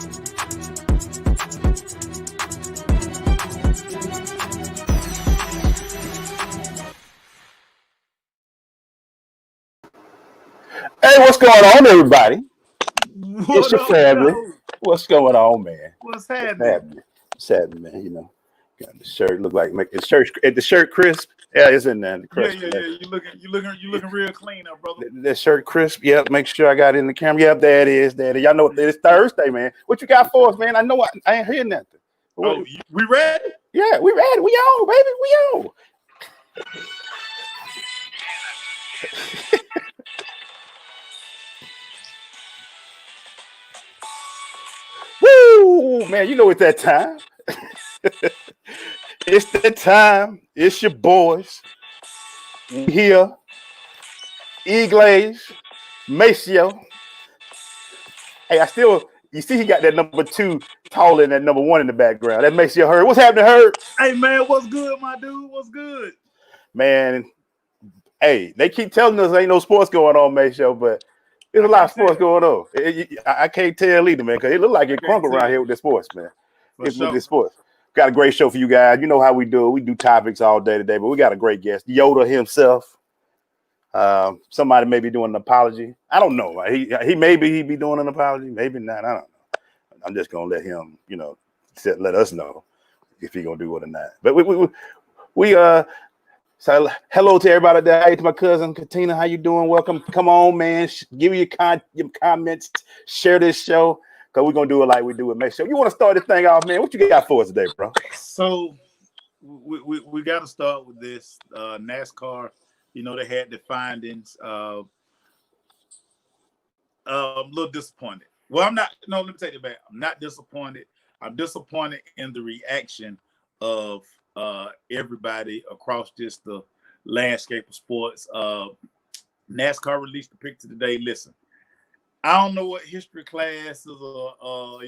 Hey, what's going on, everybody? What It's your up, family. Joe? What's going on, man? What's What's happening? happening? What's happening, man? You know, got the shirt look like make the shirt crisp. Yeah, it's in there. The Yeah, crisp. yeah, yeah. You looking real clean up, brother. The shirt crisp. Yep. Make sure I got it in the camera. Yep, there it is. There it is. Y'all know it's Thursday, man. What you got for us, man? I know I ain't hearing nothing. Oh, we ready? Yeah, we ready. We on, baby. We on. Woo, man. You know it's that time. It's that time. It's your boys. We here. E-Glaze. Maceo. Hey, you see he got that number 2 taller than that number 1 in the background. That makes you heard. What's happening, Herd? Hey, man, what's good, my dude? What's good? Man, hey, they keep telling us ain't no sports going on, Maceo, but there's a lot of sports going on. I can't tell either, man, because it look like it crunk around here with the sports, man. With the sports. Got a great show for you guys. You know how we do it. We do topics all day today, but we got a great guest. Yoda himself. Somebody may be doing an apology. I don't know. He maybe be doing an apology, maybe not. I don't know. I'm just gonna let him, let us know if he gonna do it or not. But we so hello to everybody there. Hey, to my cousin Katina, how you doing? Welcome. Come on, man. Give me your comments. Share this show because we're gonna do it like we do it. Make sure you want to start this thing off, man. What you got for us today, bro? So we got to start with this NASCAR. They had the findings. I'm a little disappointed. Well, I'm not. No, let me take it back. I'm not disappointed. I'm disappointed in the reaction of everybody across just the landscape of sports. NASCAR released the picture today. Listen, I don't know what history classes or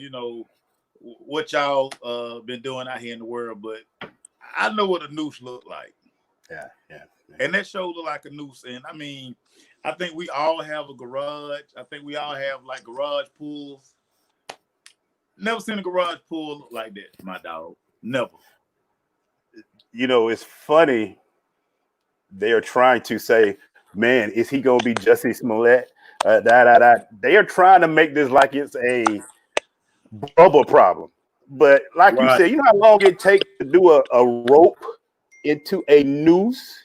what y'all been doing out here in the world, but I know what a noose looked like. Yeah. And that show looked like a noose. And I mean, I think we all have a garage. I think we all have like garage pools. Never seen a garage pool look like that, my dog. Never. It's funny. They are trying to say, man, is he going to be Jussie Smollett? They are trying to make this like it's a Bubba problem. But like you said, you know how long it takes to do a rope into a noose?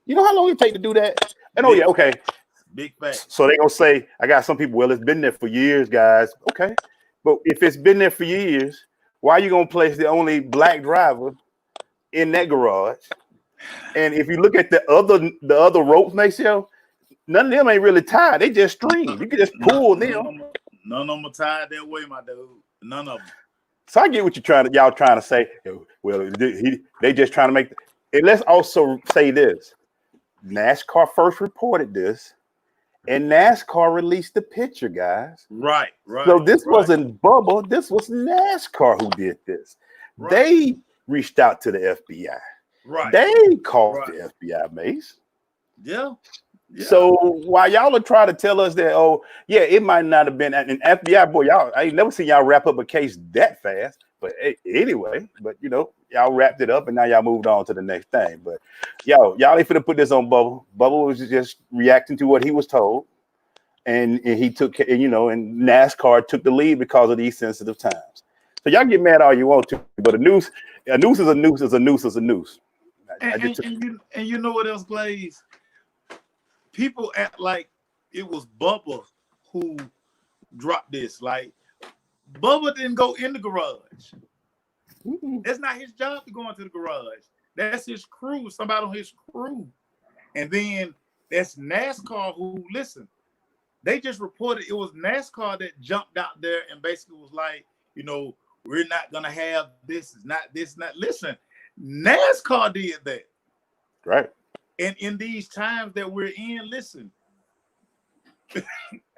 You know how long it take to do that? And okay. Big fact. So they're going to say, I got some people, well, it's been there for years, guys. Okay. But if it's been there for years, why are you going to place the only black driver in that garage? And if you look at the other ropes, Maceo, none of them ain't really tied. They just string. You can just pull them. None of them are tied that way, my dude. None of them. So I get what y'all trying to say. Well, they just trying to make. And let's also say this: NASCAR first reported this, and NASCAR released the picture, guys. Right. So this wasn't Bubba. This was NASCAR who did this. Right. They reached out to the FBI. Right. They called the FBI, Mace. Yeah. So while y'all are trying to tell us that, it might not have been an FBI, boy, I ain't never seen y'all wrap up a case that fast. But anyway, y'all wrapped it up and now y'all moved on to the next thing. But y'all ain't finna put this on Bubba. Bubba was just reacting to what he was told. And he took, and NASCAR took the lead because of these sensitive times. So y'all get mad all you want to, but a noose is a noose is a noose is a noose. And you know what else, Glaze? People act like it was Bubba who dropped this. Like, Bubba didn't go in the garage. That's not his job to go into the garage. That's his crew, somebody on his crew. And then that's NASCAR who, listen, they just reported it was NASCAR that jumped out there and basically was like, we're not going to have this. It's not this, not. Listen, NASCAR did that. Right. And in these times that we're in, listen,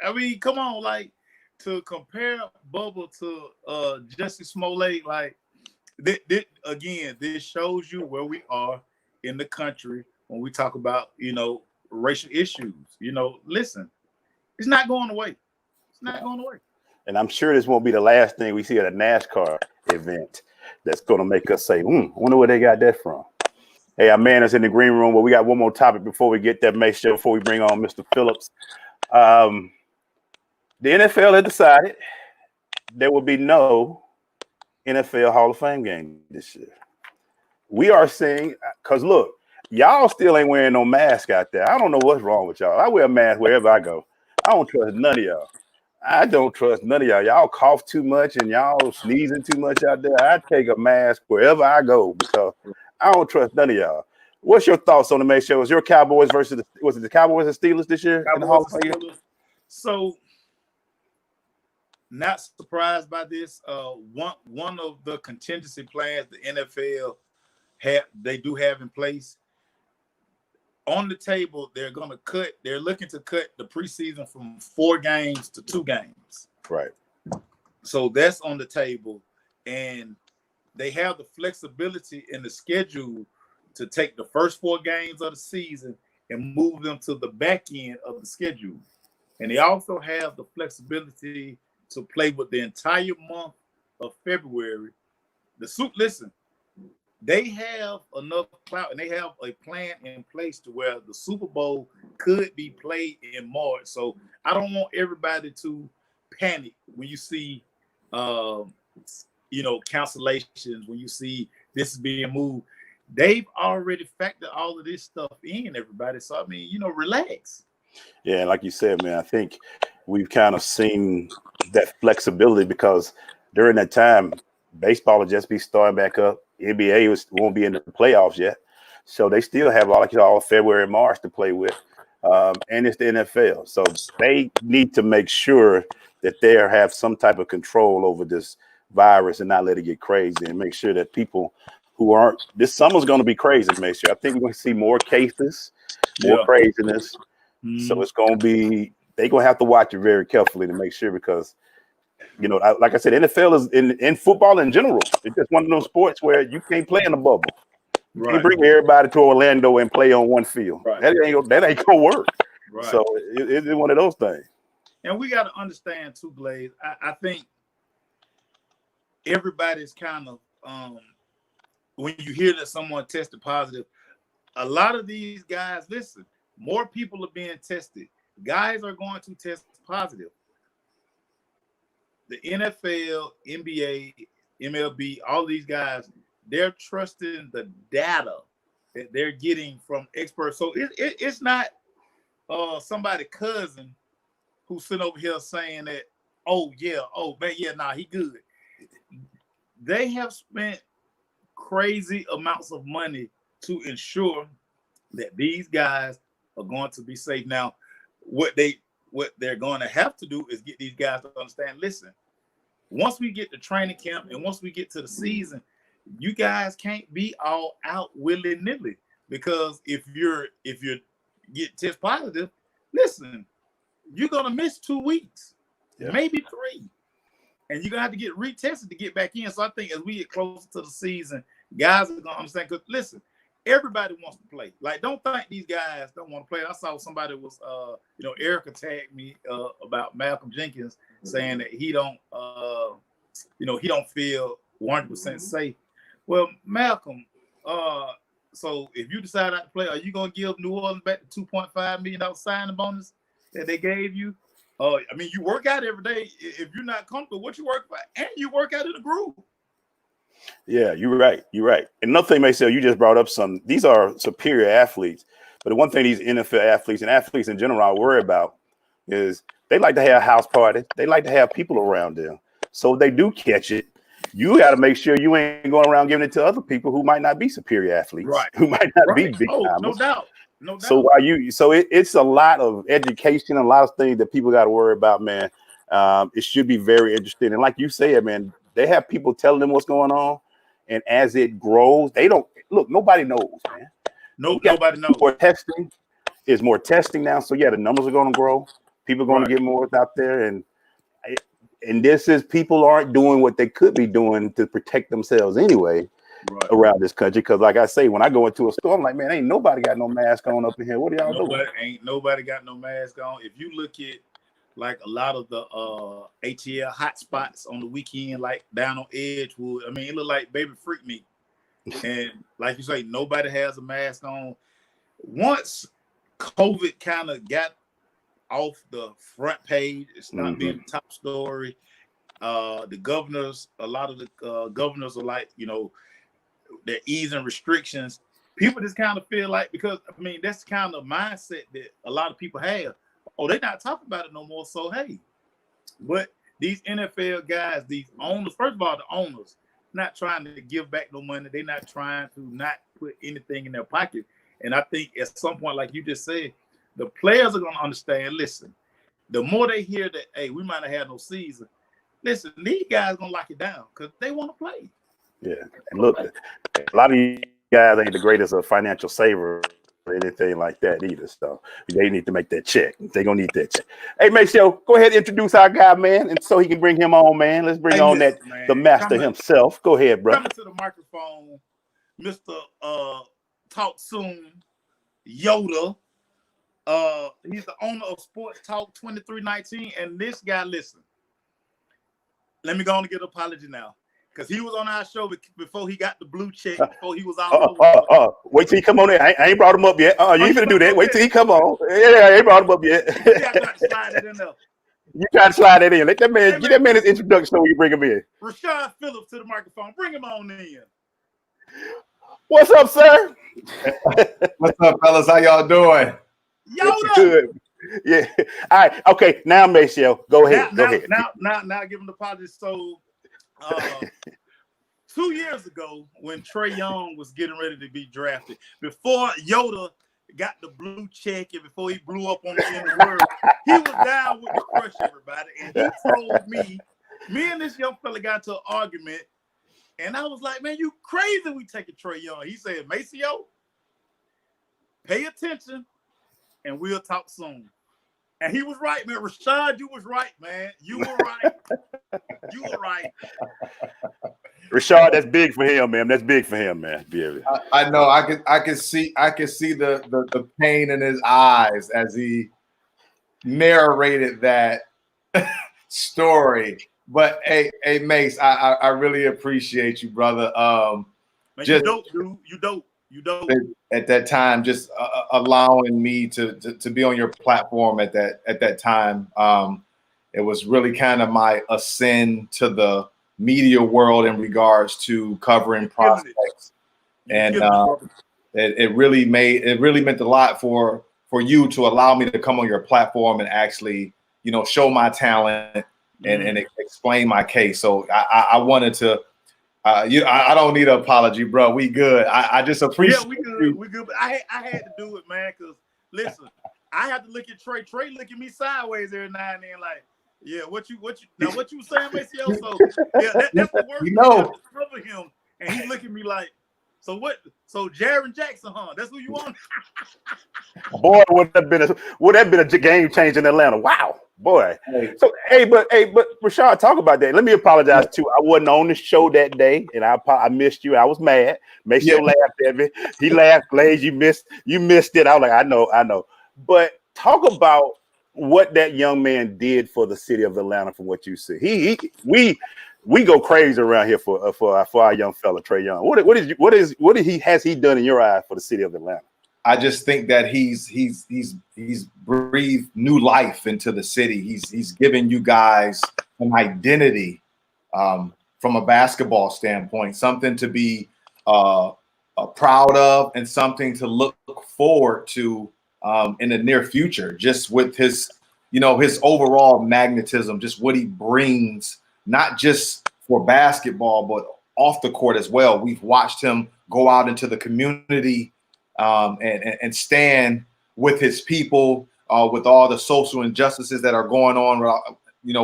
I mean, come on, like, to compare Bubba to Jussie Smollett, like, again, this shows you where we are in the country when we talk about, racial issues. Listen, it's not going away. It's not going away. And I'm sure this won't be the last thing we see at a NASCAR event that's going to make us say, I wonder where they got that from. Hey, our man is in the green room, but we got one more topic before we get that sure before we bring on Mr. Phillips. The NFL has decided there will be no NFL Hall of Fame game this year. We are seeing, because look, y'all still ain't wearing no mask out there. I don't know what's wrong with y'all. I wear a mask wherever I go. I don't trust none of y'all. I don't trust none of y'all. Y'all cough too much and y'all sneezing too much out there. I take a mask wherever I go because I don't trust none of y'all. What's your thoughts on the May show? Was your Cowboys versus was it the Cowboys and Steelers this year in the Hall of Fame? So, not surprised by this. One of the contingency plans the NFL do have in place. On the table, they're looking to cut the preseason from 4 games to 2 games. Right. So that's on the table. And they have the flexibility in the schedule to take the first 4 games of the season and move them to the back end of the schedule. And they also have the flexibility to play with the entire month of February. Listen, they have enough clout and they have a plan in place to where the Super Bowl could be played in March. So I don't want everybody to panic when you see, cancellations, when you see this is being moved. They've already factored all of this stuff in, everybody. So, I mean, relax. Yeah, like you said, man, I think we've kind of seen that flexibility because during that time, baseball will just be starting back up. NBA won't be in the playoffs yet. So they still have all February and March to play with. And it's the NFL. So they need to make sure that they have some type of control over this virus and not let it get crazy and make sure that people who aren't – this summer's going to be crazy, make sure. I think we're going to see more cases, more craziness. Mm-hmm. So it's going to be – they're going to have to watch it very carefully to make sure because – like I said, NFL is in football in general. It's just one of those sports where you can't play in a bubble. You can't bring everybody to Orlando and play on one field. Right. That ain't gonna work. Right. So it's one of those things. And we got to understand too, Blaze. I think everybody's kind of when you hear that someone tested positive, a lot of these guys, listen, more people are being tested. Guys are going to test positive. The NFL, NBA, MLB, all these guys, they're trusting the data that they're getting from experts. So it's not somebody's cousin who's sitting over here saying that, he good. They have spent crazy amounts of money to ensure that these guys are going to be safe. Now, what they're going to have to do is get these guys to understand, listen, once we get to training camp and once we get to the season, you guys can't be all out willy-nilly because if you get test positive, listen, you're going to miss 2 weeks, maybe 3. And you're going to have to get retested to get back in. So I think as we get closer to the season, guys are going to understand because, listen, everybody wants to play. Like, don't think these guys don't want to play. I saw somebody was, Erica tagged me about Malcolm Jenkins saying that he don't feel 100% safe. Well, Malcolm, so if you decide not to play, are you going to give New Orleans back the $2.5 million signing bonus that they gave you? You work out every day. If you're not comfortable, what you work for, and you work out in a groove. Yeah, you're right. And another thing, Maysel, you just brought up these are superior athletes. But the one thing these NFL athletes and athletes in general I worry about is they like to have house parties. They like to have people around them. So if they do catch it, you got to make sure you ain't going around giving it to other people who might not be superior athletes, who might not be big timers. No doubt. So it's a lot of education, a lot of things that people got to worry about, man. It should be very interesting. And like you said, man, they have people telling them what's going on. And as it grows, nobody knows, man. Nobody knows. More testing now. So the numbers are going to grow. People are going to get more out there. And this is people aren't doing what they could be doing to protect themselves anyway around this country. Because like I say, when I go into a store, I'm like, man, ain't nobody got no mask on up in here. What are y'all doing? Ain't nobody got no mask on. If you look at like a lot of the ATL hot spots on the weekend, like down on Edgewood. I mean, it looked like baby freak meat. And like you say, nobody has a mask on. Once COVID kind of got off the front page, it's not being the top story. The governors, a lot of the governors are like, they're easing restrictions. People just kind of feel like, because I mean, that's kind of mindset that a lot of people have. Oh, they're not talking about it no more. So hey, but these NFL guys, these owners, first of all, the owners, not trying to give back no money. They're not trying to not put anything in their pocket. And I think at some point, like you just said, the players are going to understand, listen, the more they hear that, hey, we might have had no season, listen, these guys going to lock it down because they want to play. Yeah. And look, a lot of these guys ain't the greatest of financial savers or anything like that either. So they need to make that check. They're going to need that check. Hey, Maceo, go ahead and introduce our guy, man, and so he can bring him on, man. Let's bring on the master himself. Go ahead, bro. Coming to the microphone, Mr. Talk Soon, Yoda. He's the owner of Sports Talk 2319. And this guy, listen, let me go on and get an apology now. Because he was on our show before he got the blue check, before he was out. Wait till he come on there. I ain't brought him up yet. You ain't gonna do that. Wait till he come on. Yeah, I ain't brought him up yet. Yeah, I got to slide it in there. You try to slide that in. Let that man, get that man his introduction so we can bring him in. Rashad Phillips to the microphone. Bring him on in. What's up, sir? What's up, fellas? How y'all doing? Yoda. Good. Yeah. All right. Okay. Now, Maceo, go ahead. Go ahead. Now, give him the apology. So, 2 years ago, when Trey Young was getting ready to be drafted, before Yoda got the blue check and before he blew up on the end of the world, he was down with the crush, everybody. And he told me and this young fella got into an argument, and I was like, man, you crazy we taking Trey Young. He said, Maceo, pay attention and we'll talk soon. And he was right, man. Rashad, you was right, man. You were right. You were right. Rashad, that's big for him, man. That's big for him, man. I know. I can see the pain in his eyes as he narrated that story. But hey, Mace, I really appreciate you, brother. Man, you dope, dude. You dope. At that time, just allowing me to be on your platform at that time. It was really kind of my ascent to the media world in regards to covering prospects, and it really meant a lot for you to allow me to come on your platform and actually show my talent and explain my case. So I wanted to. I don't need an apology, bro. We good. I just appreciate. Yeah, we good. But I had to do it, man. Because listen, I have to look at Trey. Trey look at me sideways every now and then, like, yeah, what you saying, Maceo? So yeah, that's the word. To cover him, and he look at me like, so what? So Jaron Jackson, huh? That's who you want? Boy, would that been a game change in Atlanta? Wow, boy. So but Rashad, talk about that. Let me apologize too. I wasn't on the show that day, and I missed you. I was mad. Maceo laughed at me. He laughed. Blaze, you missed it. I was like, I know. But talk about what that young man did for the city of Atlanta. From what you see, we go crazy around here for our young fella Trey Young. What has he done in your eyes for the city of Atlanta? I just think that he's breathed new life into the city. He's given you guys an identity from a basketball standpoint, something to be proud of, and something to look forward to in the near future. Just with his overall magnetism, just what he brings, not just for basketball but off the court as well. We've watched him go out into the community. And stand with his people, with all the social injustices that are going on,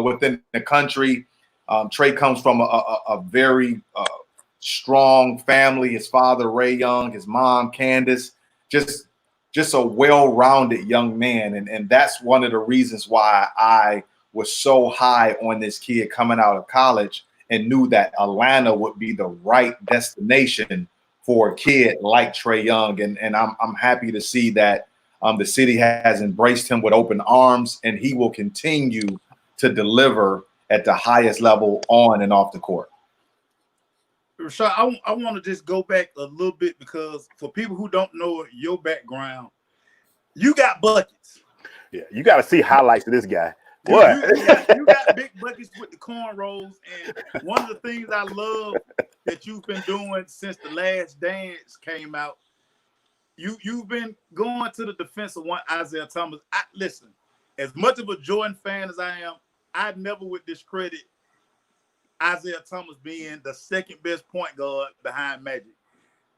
within the country. Trey comes from a very strong family. His father, Ray Young, his mom, Candace, just a well-rounded young man. And that's one of the reasons why I was so high on this kid coming out of college and knew that Atlanta would be the right destination for a kid like Trey Young. And I'm happy to see that The city has embraced him with open arms, and he will continue to deliver at the highest level on and off the court. Rashad, I want to just go back a little bit, because for people who don't know your background, you got buckets. Yeah, you got to see highlights of this guy. You got big buckets with the cornrows, and one of the things I love that you've been doing since The Last Dance came out, you've been going to the defense of one Isaiah Thomas. Listen, as much of a Jordan fan as I am, I never would discredit Isaiah Thomas being the second best point guard behind Magic.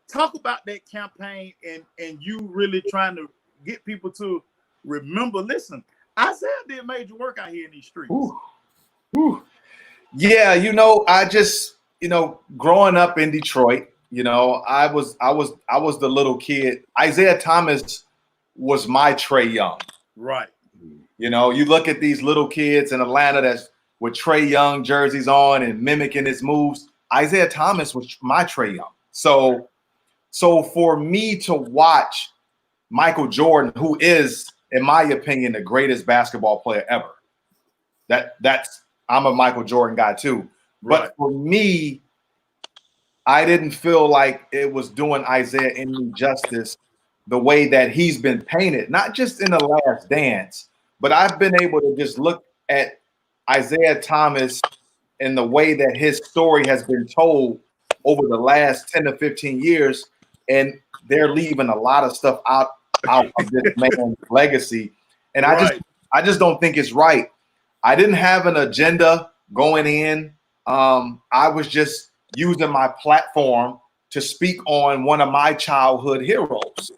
Talk about that campaign and you really trying to get people to remember, listen, Isaiah did major work out here in these streets. Ooh. Yeah, I just, growing up in Detroit, I was the little kid. Isaiah Thomas was my Trey Young. Right. You look at these little kids in Atlanta that's with Trey Young jerseys on and mimicking his moves. Isaiah Thomas was my Trey Young. So for me to watch Michael Jordan, who is, in my opinion, the greatest basketball player ever. I'm a Michael Jordan guy too. Right. But for me, I didn't feel like it was doing Isaiah any justice the way that he's been painted, not just in The Last Dance, but I've been able to just look at Isaiah Thomas and the way that his story has been told over the last 10 to 15 years, and they're leaving a lot of stuff out of this man's legacy. And right. I just don't think it's right. I didn't have an agenda going in. I was just using my platform to speak on one of my childhood heroes,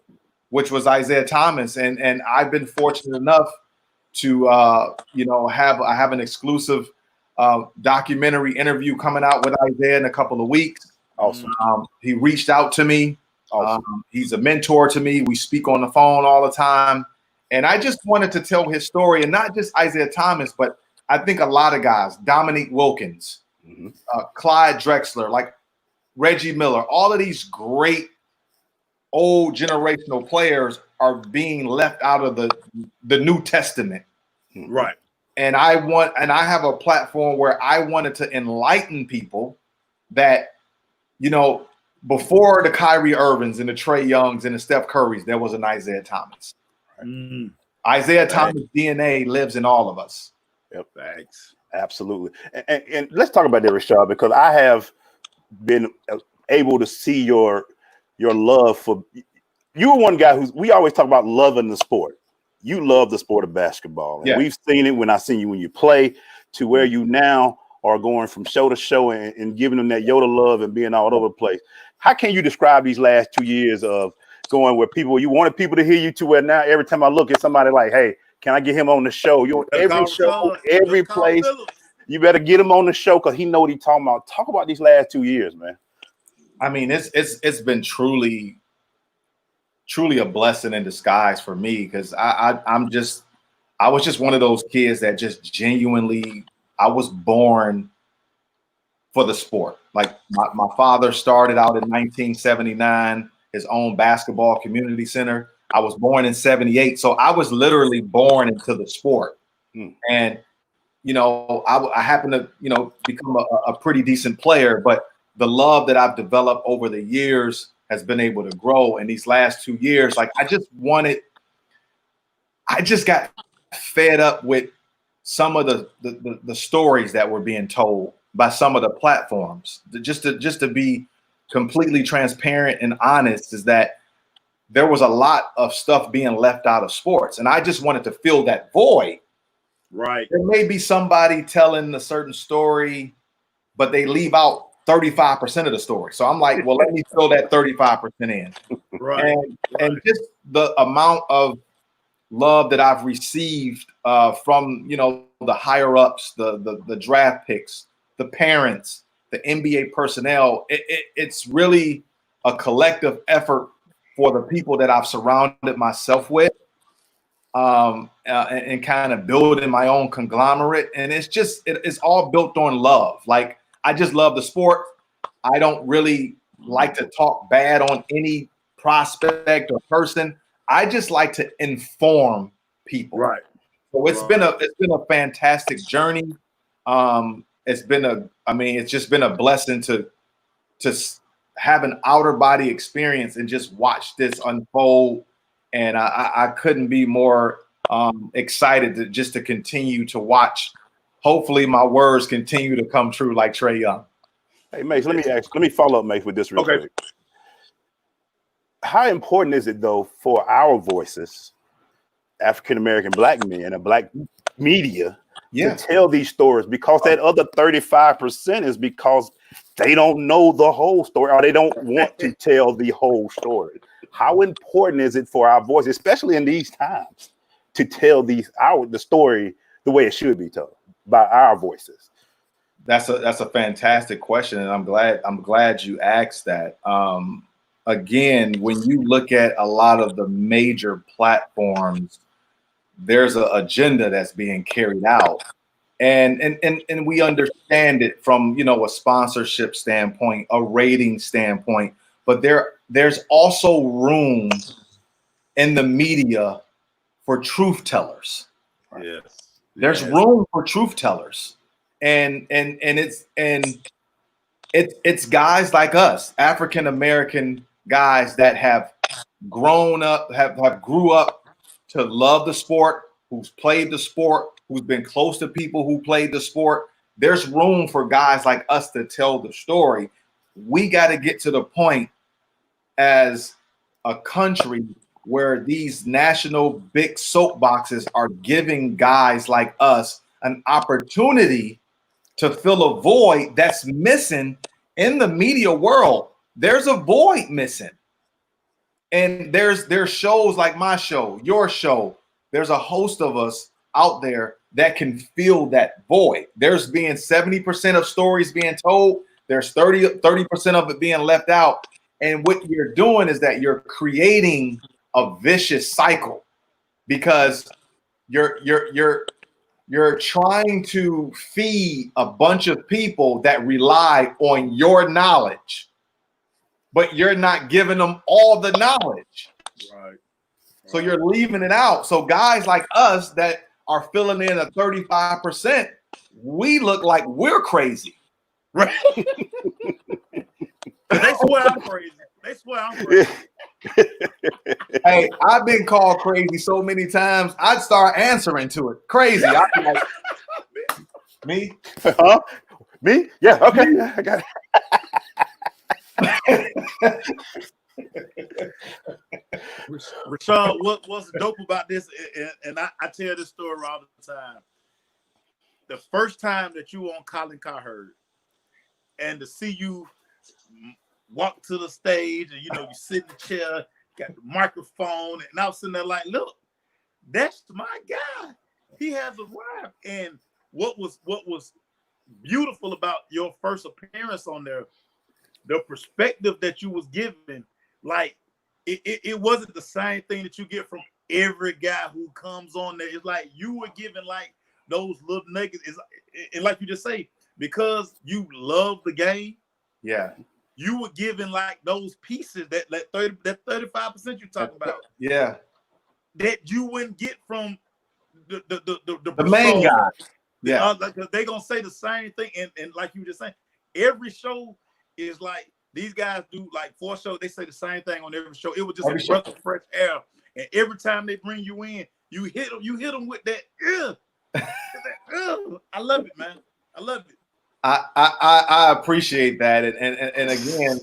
which was Isaiah Thomas. And I've been fortunate enough to have an exclusive documentary interview coming out with Isaiah in a couple of weeks. Awesome. He reached out to me. Awesome. He's a mentor to me. We speak on the phone all the time. And I just wanted to tell his story, and not just Isaiah Thomas, but I think a lot of guys, Dominique Wilkins, Clyde Drexler, like Reggie Miller, all of these great old generational players are being left out of the New Testament. Right. And I have a platform where I wanted to enlighten people that, before the Kyrie Irvings and the Trey Youngs and the Steph Currys, there was an Isaiah Thomas. Isaiah Thomas DNA lives in all of us. Yep, thanks. Absolutely. And let's talk about that, Rashad, because I have been able to see your love for – you were one guy we always talk about loving the sport. You love the sport of basketball. And we've seen it when I seen you when you play, to where you now are going from show to show and giving them that Yoda love and being all over the place. How can you describe these last 2 years of going where you wanted people to hear you, to where now every time I look at somebody like, hey, can I get him on the show? You every show, every place, you better get him on the show because he know what he's talking about. Talk about these last 2 years, man. I mean, it's been truly a blessing in disguise for me, because I was just one of those kids that just genuinely, I was born for the sport. Like my father started out in 1979, his own basketball community center. I was born in 78. So I was literally born into the sport. And, I happened to, become a pretty decent player, but the love that I've developed over the years has been able to grow. In these last 2 years, like I just got fed up with some of the stories that were being told by some of the platforms. Just to be completely transparent and honest, is that there was a lot of stuff being left out of sports, and I just wanted to fill that void. Right. There may be somebody telling a certain story, but they leave out 35% of the story. So I'm like, well, let me fill that 35% in. Right. And just the amount of love that I've received from, the higher ups, the draft picks, the parents, the NBA personnel, it's really a collective effort for the people that I've surrounded myself with, and kind of building my own conglomerate. And it's all built on love. Like, I just love the sport. I don't really like to talk bad on any prospect or person. I just like to inform people. Right. So it's been a fantastic journey. It's just been a blessing to have an outer body experience and just watch this unfold. And I couldn't be more excited to continue to watch. Hopefully my words continue to come true like Trey Young. Hey, Mace, let me follow up, Mace, with this real quick. How important is it, though, for our voices, African-American black men and black media, to tell these stories? Because that other 35% is because they don't know the whole story, or they don't want to tell the whole story. How important is it for our voice, especially in these times, to tell the story the way it should be told by our voices? That's a fantastic question, and I'm glad you asked that. Again, when you look at a lot of the major platforms, there's an agenda that's being carried out, and we understand it from a sponsorship standpoint, a rating standpoint, but there's also room in the media for truth tellers. Yes. There's room for truth tellers. And it's guys like us, African American guys that have grown up, have grew up to love the sport, who's played the sport, who's been close to people who played the sport. There's room for guys like us to tell the story. We got to get to the point as a country where these national big soapboxes are giving guys like us an opportunity to fill a void that's missing in the media world. There's a void missing. And there's shows like my show, your show. There's a host of us out there that can fill that void. There's being 70% of stories being told. There's 30% of it being left out. And what you're doing is that you're creating a vicious cycle, because you're trying to feed a bunch of people that rely on your knowledge, but you're not giving them all the knowledge. Right. So you're leaving it out. So guys like us that are filling in a 35%, we look like we're crazy. Right. They swear I'm crazy. They swear I'm crazy. Hey, I've been called crazy so many times, I'd start answering to it. Crazy. I'd be like, me? Huh? Me? Yeah, okay. I got it. Rashad, what's dope about this, and I tell this story all the time. The first time that you were on Colin Cowherd, and to see you walk to the stage, and you sit in the chair, got the microphone, and I was sitting there like, look, that's my guy. He has arrived. And what was beautiful about your first appearance on there, the perspective that you was given, like it wasn't the same thing that you get from every guy who comes on there. It's like you were given like those little nuggets, and like you just say, because you love the game. Yeah. You were given like those pieces that 35% you're talking about. Yeah. That you wouldn't get from the main guy. Yeah. They're gonna say the same thing. And like you were just saying, every show is like these guys do like 4 shows, they say the same thing on every show. It was just a breath of fresh air. And every time they bring you in, you hit them with that. I love it, man. I love it. I appreciate that, and again,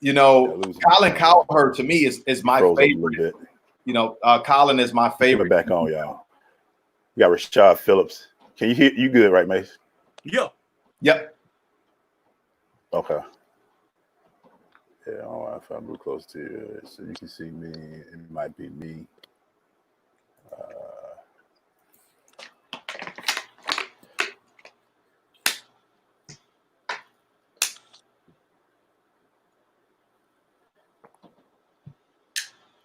Colin Cowherd to me is my favorite. Colin is my favorite. Back on, y'all. We got Rashad Phillips. Can you hear? You good, right, Mace? Yeah. Yep. Okay. Yeah, if I move close to you so you can see me. It might be me.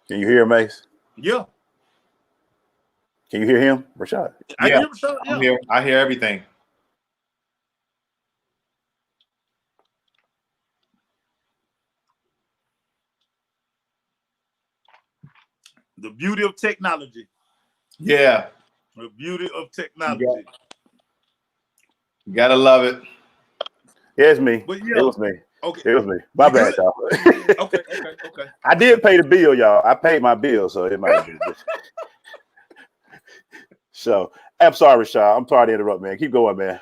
Can you hear Mace? Yeah. Can you hear him, Rashad? I hear Rashad. Yeah. I hear everything. The beauty of technology. Yeah. The beauty of technology. You gotta love it. Yeah, it's me. But yeah, it was me. Okay. It was me. My bad, y'all. Okay. I did pay the bill, y'all. I paid my bill, so it might be. So, I'm sorry, Rashad. I'm sorry to interrupt, man. Keep going, man.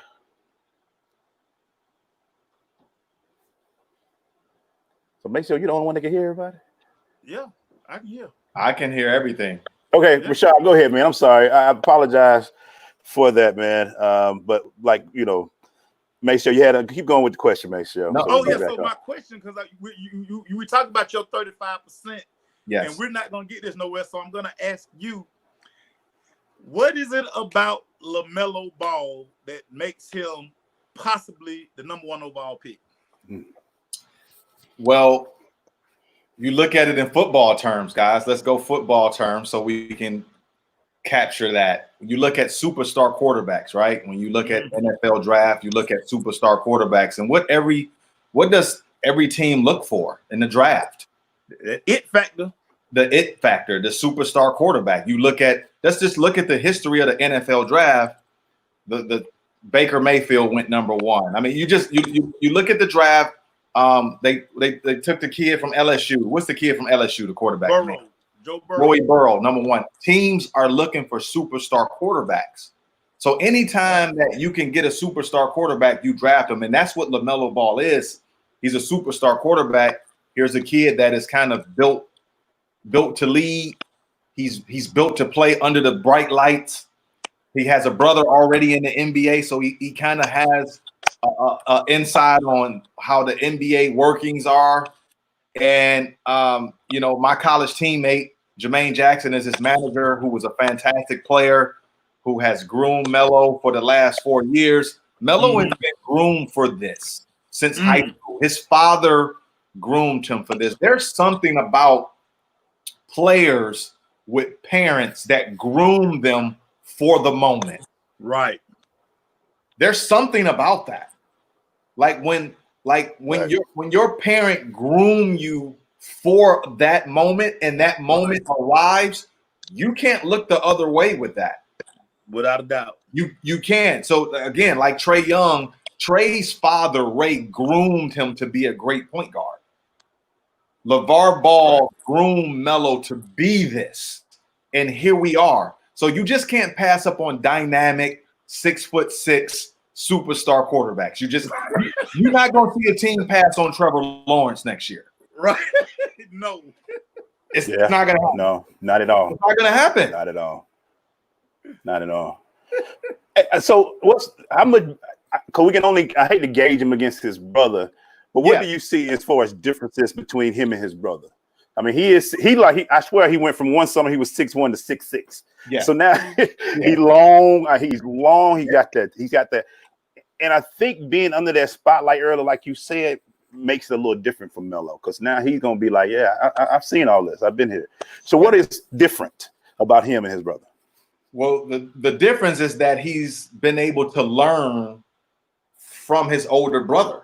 So make sure you're the only one that can hear everybody. Yeah, I can hear. I can hear everything. Okay, yeah. Rashad, go ahead, man. I'm sorry. I apologize for that, man. But like, make sure you had keep going with the question, make sure. No. So my question, because we talked about your 35%. Yes. And we're not gonna get this nowhere. So I'm gonna ask you, what is it about LaMelo Ball that makes him possibly the number 1 overall pick? Well, you look at it in football terms, guys. Let's go football terms so we can capture that. You look at superstar quarterbacks, right? When you look at NFL draft, you look at superstar quarterbacks, and what does every team look for in the draft? The it factor. The it factor, the superstar quarterback. Let's just look at the history of the NFL draft. The Baker Mayfield went number 1. I mean, you look at the draft. They took the kid from LSU. What's the kid from LSU? The quarterback. Burrow. Joe Burrow. Joey Burrow, number 1. Teams are looking for superstar quarterbacks. So anytime that you can get a superstar quarterback, you draft him, and that's what LaMelo Ball is. He's a superstar quarterback. Here's a kid that is kind of built to lead. He's built to play under the bright lights. He has a brother already in the NBA, so he kind of has a insight on how the NBA workings are. And my college teammate Jermaine Jackson is his manager, who was a fantastic player, who has groomed Melo for the last 4 years. Melo has been groomed for this since high school. His father groomed him for this. There's something about players with parents that groom them for the moment. Right. There's something about that. Like when your parent groom you for that moment and that moment arrives, you can't look the other way with that. Without a doubt. You can. So again, like Trey Young, Trey's father, Ray, groomed him to be a great point guard. LeVar Ball groomed Melo to be this. And here we are. So you just can't pass up on dynamic 6'6" superstar quarterbacks. You're not going to see a team pass on Trevor Lawrence next year. Right. No. It's not going to happen. No, not at all. It's not going to happen. Not at all. Not at all. So because we can only, I hate to gauge him against his brother, but what do you see as far as differences between him and his brother? I mean, I swear he went from one summer, he was 6'1" to 6'6". Yeah. So now he's long, he got that. And I think being under that spotlight earlier, like you said, makes it a little different from Melo, because now he's going to be like, I've seen all this. I've been here. So what is different about him and his brother? Well, the difference is that he's been able to learn from his older brother.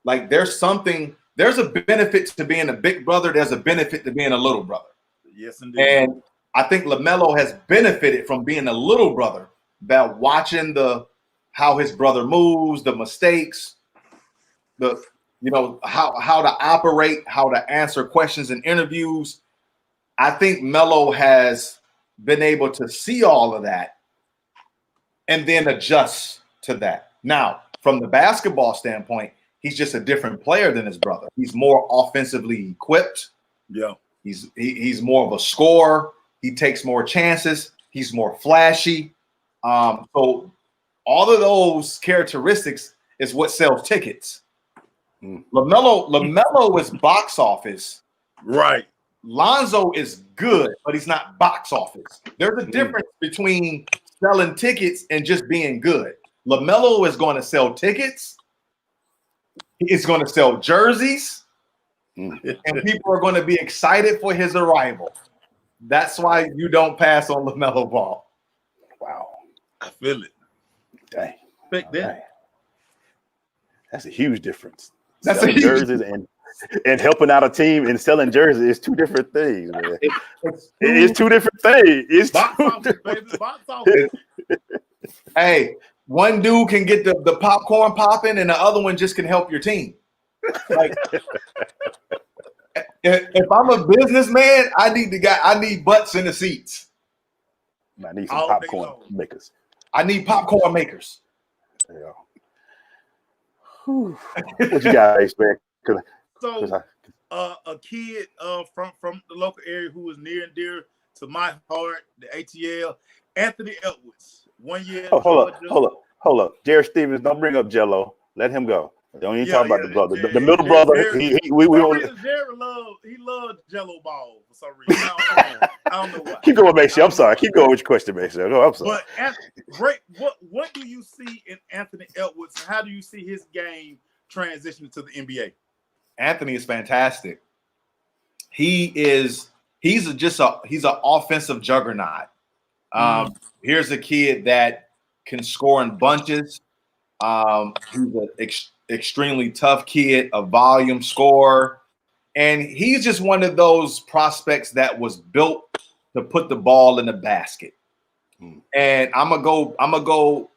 Like there's a benefit to being a big brother. There's a benefit to being a little brother. Yes, indeed. And I think LaMelo has benefited from being a little brother, about watching how his brother moves, the mistakes, how to operate, how to answer questions in interviews. I think Melo has been able to see all of that and then adjust to that. Now, from the basketball standpoint, he's just a different player than his brother. He's more offensively equipped. Yeah. He's more of a scorer. He takes more chances. He's more flashy. So all of those characteristics is what sells tickets. LaMelo is box office. Right. Lonzo is good, but he's not box office. There's a difference between selling tickets and just being good. LaMelo is going to sell tickets. He's going to sell jerseys. And people are going to be excited for his arrival. That's why you don't pass on LaMelo Ball. Wow. I feel it. Dang. Respect that. That's a huge difference. That's Selling a huge jerseys and and helping out a team and selling jerseys is two different things, man. It's two different things. It's box office, baby. Box office. Hey, one dude can get the popcorn popping, and the other one just can help your team. Like, if I'm a businessman, I need butts in the seats. I need some popcorn makers. I need popcorn makers. Yeah. What you got, Ace, man? So, a kid from the local area who was near and dear to my heart, the ATL, Anthony Edwards. 1 year. Hold up. Jared Stevens, don't bring up Jello. Let him go. Don't even talk about the brother. The middle brother. Jared loved Jello Ball for some reason. I don't know why. Keep going, Mason. I'm sorry. Keep going with your question, Mason. No, I'm sorry. But what do you see in Anthony Edwards? How do you see his game transitioning to the NBA? Anthony is fantastic. He's an offensive juggernaut. Here's a kid that can score in bunches. He's an extremely tough kid, a volume scorer, and he's just one of those prospects that was built to put the ball in the basket. And I'm gonna go.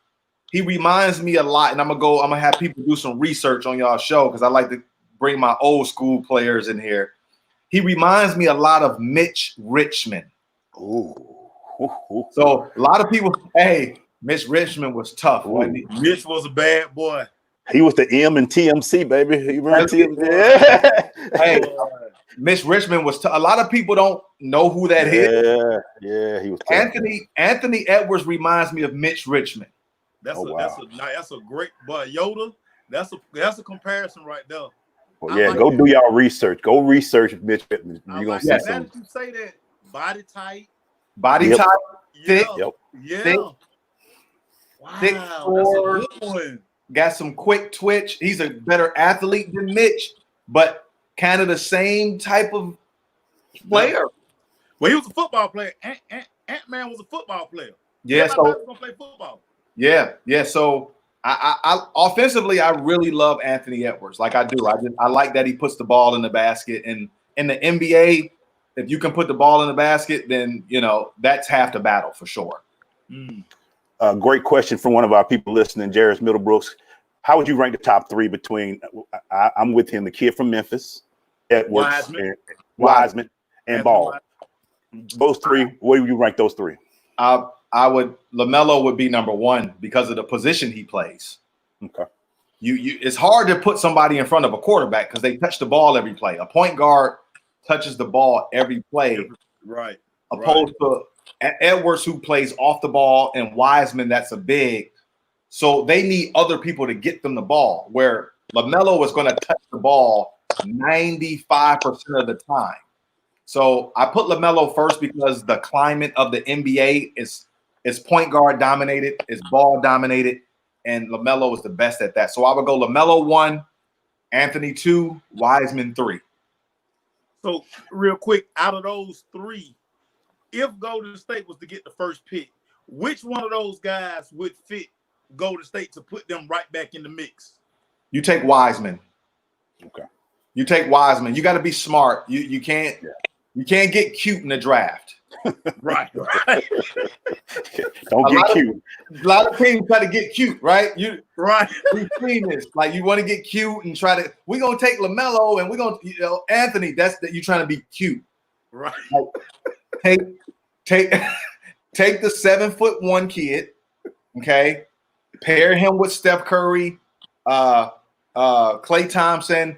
He reminds me a lot, and I'm gonna have people do some research on y'all show because I like to bring my old school players in here. He reminds me a lot of Mitch Richmond. Ooh. So a lot of people, hey, Mitch Richmond was tough, wasn't he? Mitch was a bad boy. He was the M and TMC, baby. He ran TMC. Yeah. Hey, Mitch Richmond was tough. A lot of people don't know who that is. Yeah, he was tough. Anthony Edwards reminds me of Mitch Richmond. That's a great boy. Yoda. That's a comparison right there. Well, yeah, go do y'all research. Go research Mitch Richmond. You're gonna see some. some. Now that you say that, body type, thick. Yeah. Wow, thick that's a good one. Got some quick twitch. He's a better athlete than Mitch, but kind of the same type of player. Well, he was a football player. Ant-Man was a football player. Yeah, so was gonna play football. Yeah. So I offensively, I really love Anthony Edwards. Like I do. I like that he puts the ball in the basket. And in the NBA, if you can put the ball in the basket, then that's half the battle for sure. Great question from one of our people listening, Jairus Middlebrooks. How would you rank the top three between? I'm with him, the kid from Memphis, Edwards, Wiseman, and Ball. Those three. Where would you rank those three? LaMelo would be number one because of the position he plays. Okay. It's hard to put somebody in front of a quarterback because they touch the ball every play. A point guard touches the ball every play. Right. Opposed to Edwards, who plays off the ball, and Wiseman, that's a big. So they need other people to get them the ball, where LaMelo is going to touch the ball 95% of the time. So I put LaMelo first because the climate of the NBA is point guard dominated, is ball dominated, and LaMelo is the best at that. So I would go LaMelo 1, Anthony 2, Wiseman 3. So real quick, out of those three, if Golden State was to get the first pick, which one of those guys would fit Golden State to put them right back in the mix? You take Wiseman. Okay. You take Wiseman. You got to be smart. You can't get cute in the draft. Right. Don't get cute. A lot of teams try to get cute, right? We've seen this. Like you want to get cute and try to. We're gonna take LaMelo and we're gonna, Anthony. That's that you're trying to be cute, right? Like, take the 7'1" kid, okay. Pair him with Steph Curry, Klay Thompson,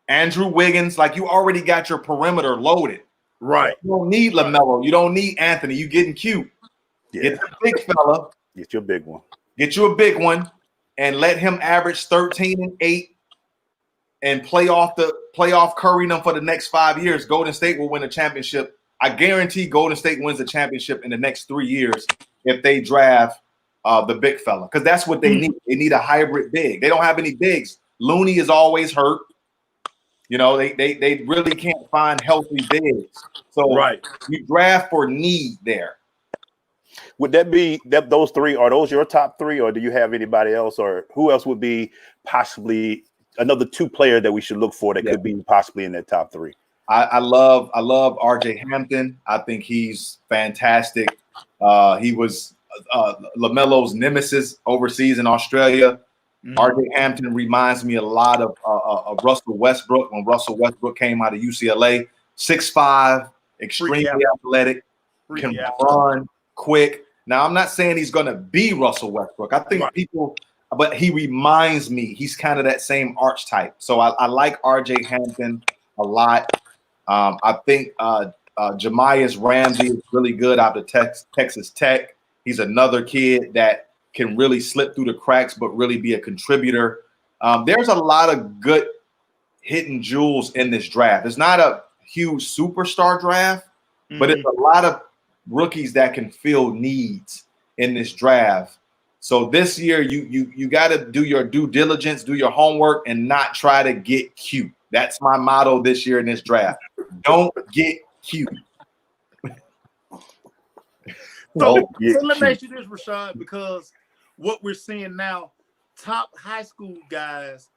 Andrew Wiggins. Like you already got your perimeter loaded. Right. You don't need LaMelo. You don't need Anthony. You getting cute. Yeah. Get the big fella. Get you a big one. Get you a big one, and let him average 13 and 8, and playoff Curry them for the next 5 years. Golden State will win a championship. I guarantee Golden State wins the championship in the next 3 years if they draft the big fella, because that's what they need. They need a hybrid big. They don't have any bigs. Looney is always hurt. They really can't find healthy bigs. So you draft for need there. Would that be those three? Are those your top three, or do you have anybody else, or who else would be possibly another two player that we should look for that could be possibly in that top three? I love RJ Hampton. I think he's fantastic. He was LaMelo's nemesis overseas in Australia. RJ Hampton reminds me a lot of Russell Westbrook when Russell Westbrook came out of UCLA. 6'5", extremely athletic, can run quick. Now, I'm not saying he's going to be Russell Westbrook. I think but he reminds me, he's kind of that same archetype. So I like RJ Hampton a lot. I think Jamias Ramsey is really good out of Texas Tech. He's another kid that can really slip through the cracks, but really be a contributor. There's a lot of good hidden jewels in this draft. It's not a huge superstar draft, but it's a lot of rookies that can fill needs in this draft. So this year, you got to do your due diligence, do your homework, and not try to get cute. That's my motto this year in this draft. Don't get cute. So let me ask you this, Rashad, because what we're seeing now, top high school guys,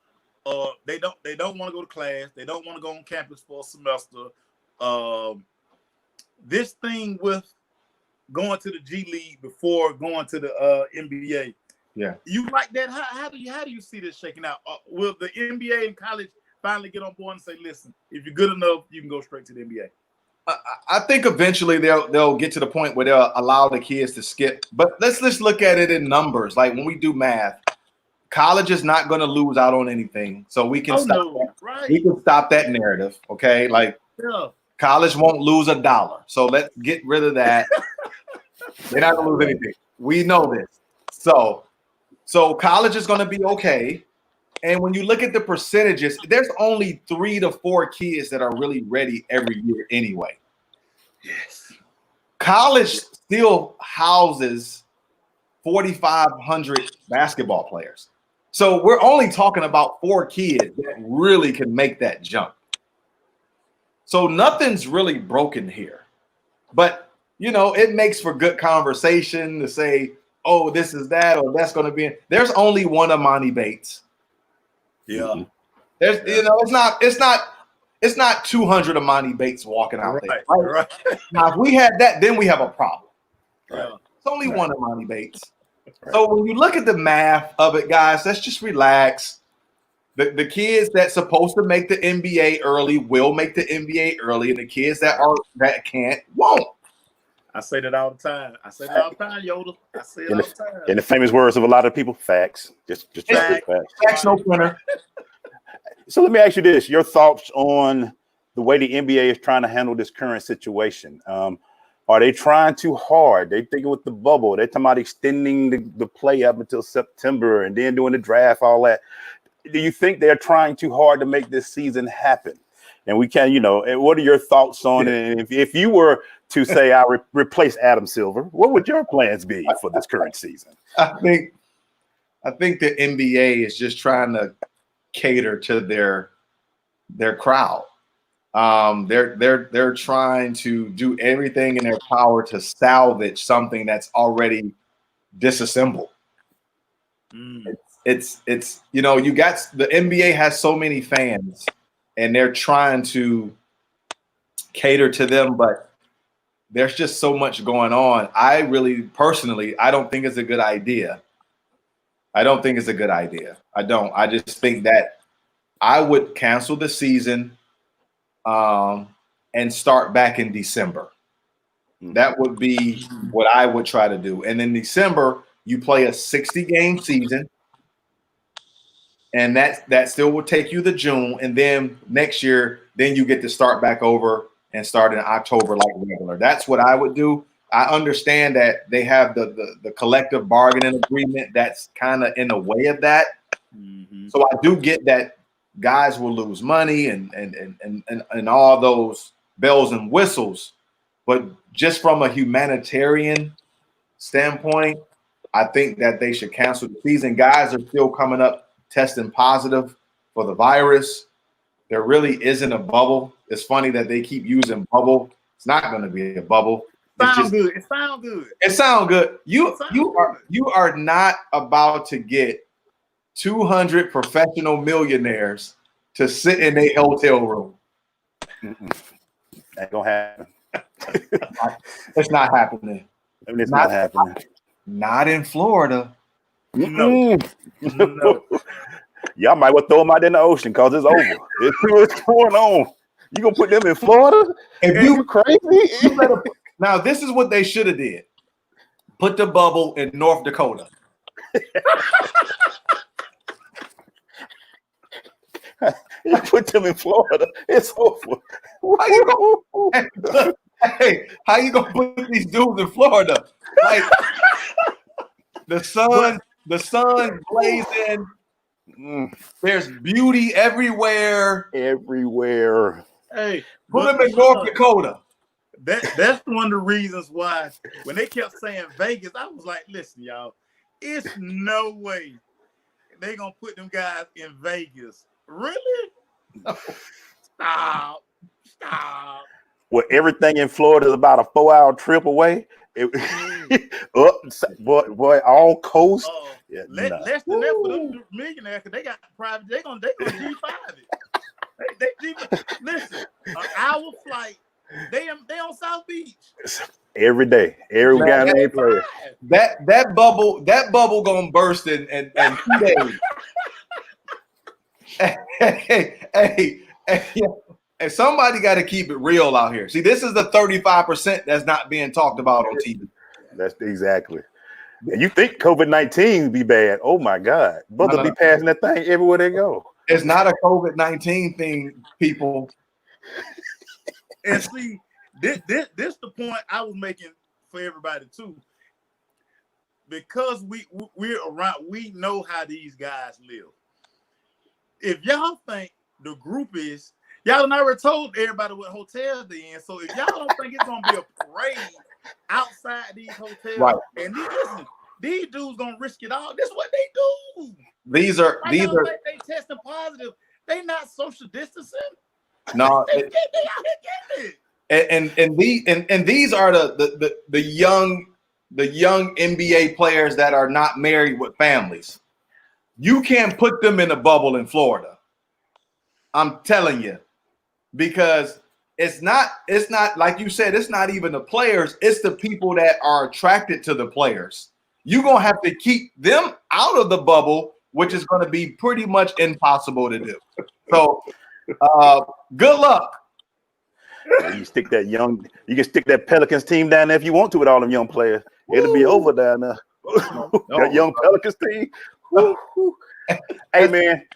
they don't want to go to class. They don't want to go on campus for a semester. This thing with going to the G League before going to the NBA. Yeah. You like that? How do you see this shaking out? Will the NBA and college finally get on board and say, listen, if you're good enough, you can go straight to the NBA? I think eventually they'll get to the point where they'll allow the kids to skip. But let's look at it in numbers. Like when we do math, college is not going to lose out on anything. So we can we can stop that narrative. Okay. Like college won't lose $1. So let's get rid of that. They're not going to lose anything. We know this. So college is going to be okay. And when you look at the percentages, there's only 3 to 4 kids that are really ready every year anyway. Yes. College still houses 4,500 basketball players. So we're only talking about 4 kids that really can make that jump. So nothing's really broken here. But, it makes for good conversation to say, oh, this is that, or that's going to be. There's only one Amani Bates. Yeah. There's, it's not 200 Amani Bates walking out there. Right? Now, if we had that, then we have a problem. Right. It's only one Amani Bates. Right. So when you look at the math of it, guys, let's just relax. The kids that's supposed to make the NBA early will make the NBA early, and the kids that can't won't. I say that all the time. Yoda. I say it all the time. In the famous words of a lot of people, facts. Just facts. Facts, no printer. So let me ask you this: your thoughts on the way the NBA is trying to handle this current situation? Are they trying too hard? They thinking with the bubble. They're talking about extending the play up until September and then doing the draft, all that. Do you think they're trying too hard to make this season happen? And we can, and what are your thoughts on it? And if you were to say, I replace Adam Silver, what would your plans be for this current season? I think the NBA is just trying to cater to their crowd. They're trying to do everything in their power to salvage something that's already disassembled. It's you got the NBA has so many fans. And they're trying to cater to them, but there's just so much going on. I really, personally, I don't think it's a good idea. I don't. I just think that I would cancel the season and start back in December. That would be what I would try to do. And in December, you play a 60-game season. And that still will take you to June. And then next year, then you get to start back over and start in October like regular. That's what I would do. I understand that they have the collective bargaining agreement that's kind of in the way of that. Mm-hmm. So I do get that guys will lose money and all those bells and whistles. But just from a humanitarian standpoint, I think that they should cancel the season. Guys are still coming up testing positive for the virus. There really isn't a bubble. It's funny that they keep using bubble. It's not going to be a bubble. It sounds good. You are not about to get 200 professional millionaires to sit in a hotel room. Ain't gonna happen. It's not happening. I mean, it's not happening. Not in Florida. No. No. Y'all might well throw them out in the ocean because it's over. What's going on? You gonna put them in Florida? If you crazy? Now, this is what they should have did. Put the bubble in North Dakota. You put them in Florida. It's over. How you gonna put these dudes in Florida? Like the sun blazing. There's beauty everywhere. Everywhere. Hey, put them in North Dakota. That's one of the reasons why when they kept saying Vegas, I was like, listen, y'all, it's no way they gonna put them guys in Vegas. Really? No. Stop. Well, everything in Florida is about a 4-hour trip away. Boy, all coast. Less than that for them millionaires, because they got private. They gonna G5 it. They listen, an hour flight. They on South Beach Every day. Every guy they play. That bubble gonna burst in 2 days. hey, and somebody got to keep it real out here. See, this is the 35% that's not being talked about on TV. That's exactly. And you think COVID-19 be bad? Oh my God, brother, be passing that thing everywhere they go. It's not a COVID-19 thing, people. And see, this the point I was making for everybody too. Because we're around, we know how these guys live. If y'all think the group is, y'all done already told everybody what hotels they in. So if y'all don't think it's gonna be a parade outside these hotels, right? And these dudes gonna risk it all. This is what they do. These are they testing positive. They not social distancing. No, they out here getting it. And these are the young NBA players that are not married with families. You can't put them in a bubble in Florida. I'm telling you, because it's not like you said, it's not even the players, it's the people that are attracted to the players. You're gonna have to keep them out of the bubble, which is gonna be pretty much impossible to do. So good luck. You can stick that Pelicans team down there if you want to with all them young players. It'll be over down there. That young Pelicans team. Hey man,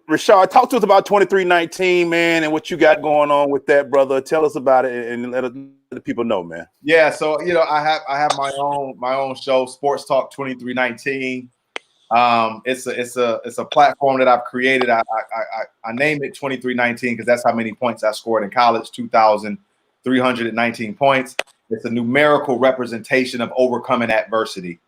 Rashad, talk to us about 2319, man, and what you got going on with that, brother. Tell us about it and let the people know, man. Yeah, so I have my own show, Sports Talk 2319. It's a platform that I've created. I named it 2319 because that's how many points I scored in college, 2,319 points. It's a numerical representation of overcoming adversity.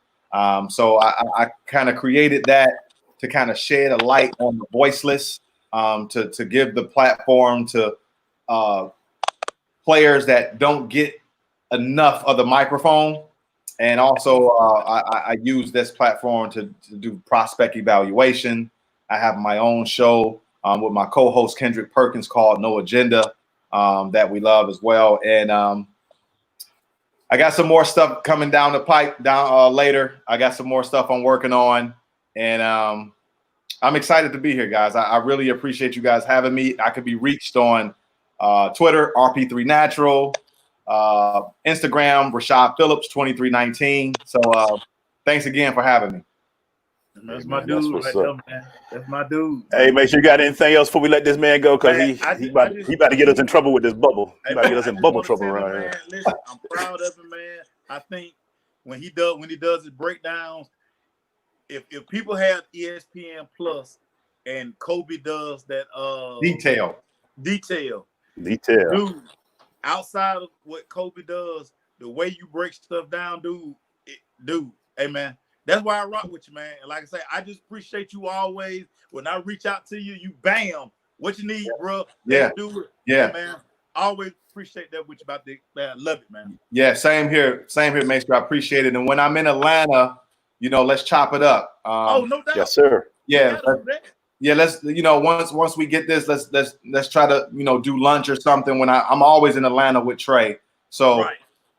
So I kind of created that to kind of shed a light on the voiceless, to give the platform to players that don't get enough of the microphone. And also I use this platform to do prospect evaluation. I have my own show with my co-host Kendrick Perkins called No Agenda that we love as well. And I got some more stuff coming down the pipe later. I got some more stuff I'm working on. And I'm excited to be here, guys. I really appreciate you guys having me. I could be reached on Twitter, RP3Natural, Instagram, Rashad Phillips 2319. So thanks again for having me. That's my dude right there, man. That's my dude. Hey, make sure you got anything else before we let this man go, because he about to get us in trouble with this bubble. He about to get us in bubble trouble around here. Listen, I'm proud of him, man. I think when he does his breakdowns, if people have ESPN Plus and Kobe does that detail, dude, outside of what Kobe does, the way you break stuff down, dude, hey man, that's why I rock with you, man. And like I say, I just appreciate you always. When I reach out to you, you bam, what you need, bro. Yeah, do it. Yeah, hey, man. I always appreciate that with you about the man. I love it, man. Yeah, same here, Maestro. I appreciate it. And when I'm in Atlanta, let's chop it up. Oh, no doubt. Yes, sir. Yeah. Let's once we get this, let's try to do lunch or something. When I'm always in Atlanta with Trey, so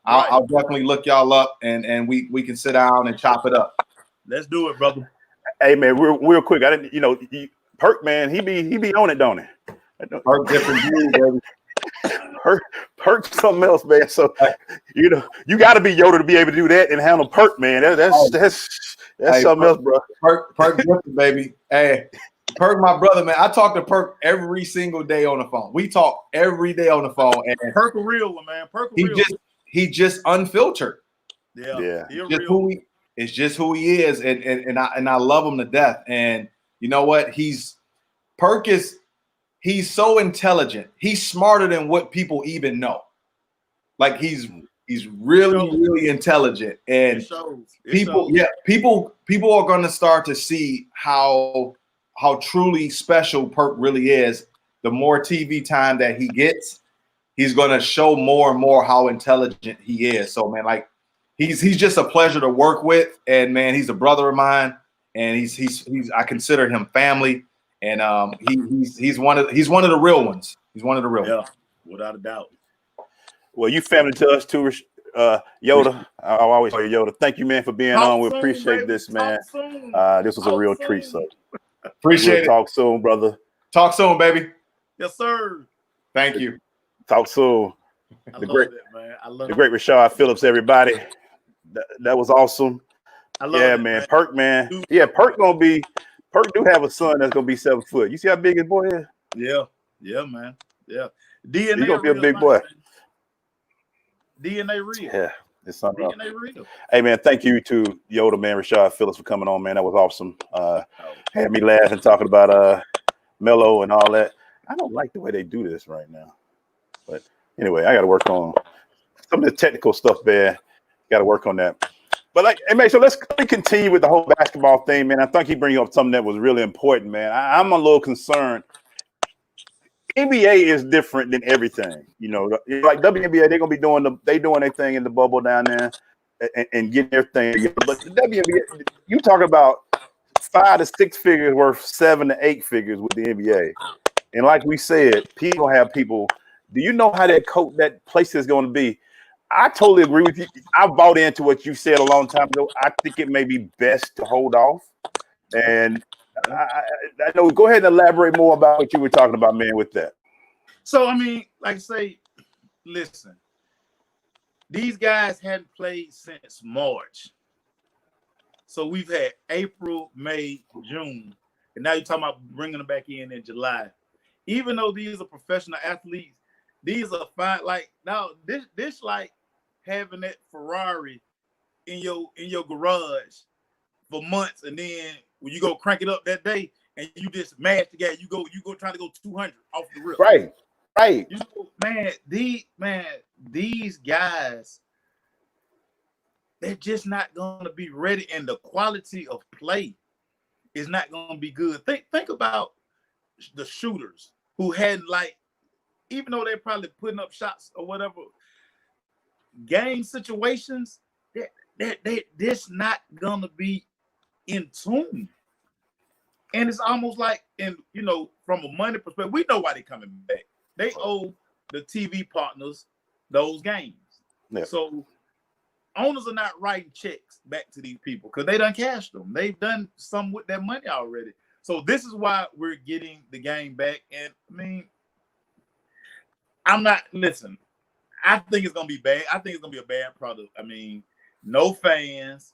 I'll definitely look y'all up and we can sit down and chop it up. Let's do it, brother. Hey man, real quick. I didn't, Perk man, he be on it, don't he? Perk different view, baby. Perk something else, man. So you got to be Yoda to be able to do that and handle Perk, man. That's something else, bro. Perk different, baby. Hey, Perk, my brother, man. I talk to Perk every single day on the phone. We talk every day on the phone, and Perk a real one, man. Perk a real. He just unfiltered. Yeah. It's just who he is, and I love him to death. And you know what? He's so intelligent. He's smarter than what people even know. Like he's really intelligent, and people are going to start to see how truly special Perk really is. The more TV time that he gets, he's going to show more and more how intelligent he is. So man, like he's just a pleasure to work with, and man, he's a brother of mine, and he's I consider him family. And he's one of the real ones. He's one of the real ones. Without a doubt. Well, you family to us too, Yoda. I always call you Yoda. Thank you, man, for being on. We appreciate this, man. This was a real treat. So appreciate it. Talk soon, brother. Talk soon, baby. Yes, sir. Thank you. Talk soon. The great Rashad Phillips, everybody. That was awesome. Man. Perk, man. Yeah, Perk do have a son that's gonna be 7 foot. You see how big his boy is? Yeah, man. Yeah. DNA. He's gonna be a big boy. DNA real. Yeah, it's something. DNA real. Hey man, thank you to Yoda, man, Rashad Phillips for coming on, man. That was awesome. Had me laughing talking about Melo and all that. I don't like the way they do this right now. But anyway, I gotta work on some of the technical stuff, man. Gotta work on that. But hey, man, so let's continue with the whole basketball thing, man. I think he bring up something that was really important, man. I'm a little concerned. NBA is different than everything, Like WNBA, they're gonna be doing their thing in the bubble down there and getting their thing together. But the WNBA, you talk about 5 to 6 figures worth 7 to 8 figures with the NBA, and like we said, people have people. Do you know how that place is going to be? I totally agree with you. I bought into what you said a long time ago. I think it may be best to hold off. And I know. Go ahead and elaborate more about what you were talking about, man, with that. So, I mean, like I say, listen, these guys hadn't played since March. So we've had April, May, June, and now you're talking about bringing them back in July. Even though these are professional athletes, these are fine. Like now, this like having that Ferrari in your garage for months, and then when you go crank it up that day, and you just mash the gas, you go trying to go 200 off the rip. Right. These guys, they're just not gonna be ready, and the quality of play is not gonna be good. Think about the shooters who hadn't, like, even though they're probably putting up shots or whatever, game situations, they this not gonna be in tune. And it's almost like, from a money perspective, we know why they're coming back. They owe the TV partners those games. Yeah. So owners are not writing checks back to these people because they done cashed them. They've done some with their money already. So this is why we're getting the game back. And I mean, listen, I think it's gonna be bad. I think it's gonna be a bad product. I mean, no fans.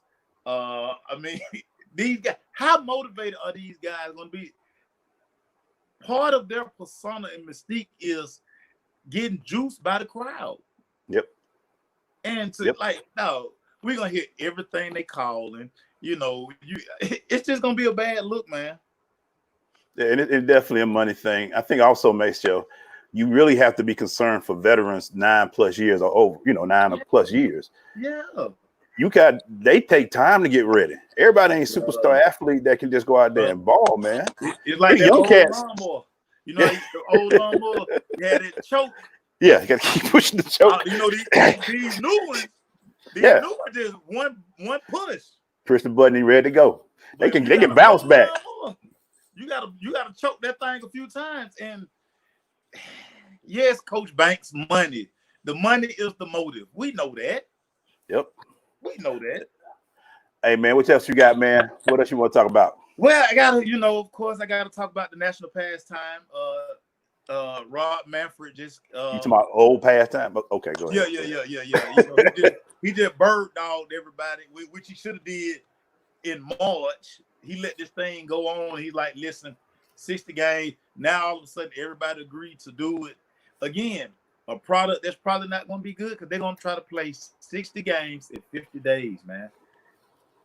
These guys, how motivated are these guys gonna be? Part of their persona and mystique is getting juiced by the crowd. Yep. And no, we're gonna hear everything they calling. It's just gonna be a bad look, man. Yeah, and it's definitely a money thing. I think also, Maceo, you really have to be concerned for veterans 9+ years or over, 9+ years. Yeah. They take time to get ready. Everybody ain't superstar athlete that can just go out there and ball, man. It's like that old lawnmower. The old lawnmower, you had it choke. Yeah, you gotta keep pushing the choke. These new ones, just one push. Christian Budney ready to go. They can bounce back. You gotta choke that thing a few times. And yes, Coach Banks' money. The money is the motive. We know that. Yep. We know that. Hey man, what else you got, man? What else you want to talk about? Well, I gotta, of course, I gotta talk about the national pastime. Rob Manfred just you talking about old pastime? Okay, go ahead. Yeah. He just bird dogged everybody, which he should have did in March. He let this thing go on. He's like, listen, 60 games. Now all of a sudden everybody agreed to do it. Again, a product that's probably not going to be good because they're going to try to play 60 games in 50 days, man.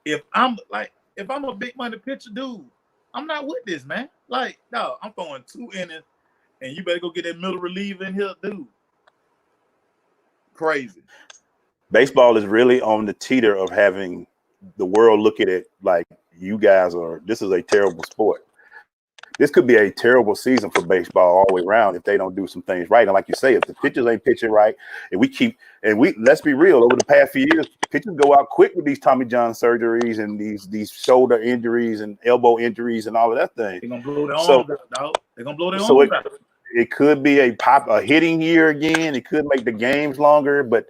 If I'm a big money pitcher dude, I'm not with this, man. Like, no, I'm throwing 2 innings, and you better go get that middle reliever in here, dude. Crazy. Baseball is really on the teeter of having the world look at it like this is a terrible sport. This could be a terrible season for baseball all the way around if they don't do some things right. And like you say, if the pitchers ain't pitching right, and let's be real, over the past few years, pitchers go out quick with these Tommy John surgeries and these shoulder injuries and elbow injuries and all of that thing. They're gonna blow their arms out, dog. They're gonna blow their arms out. It could be a hitting year again. It could make the games longer, but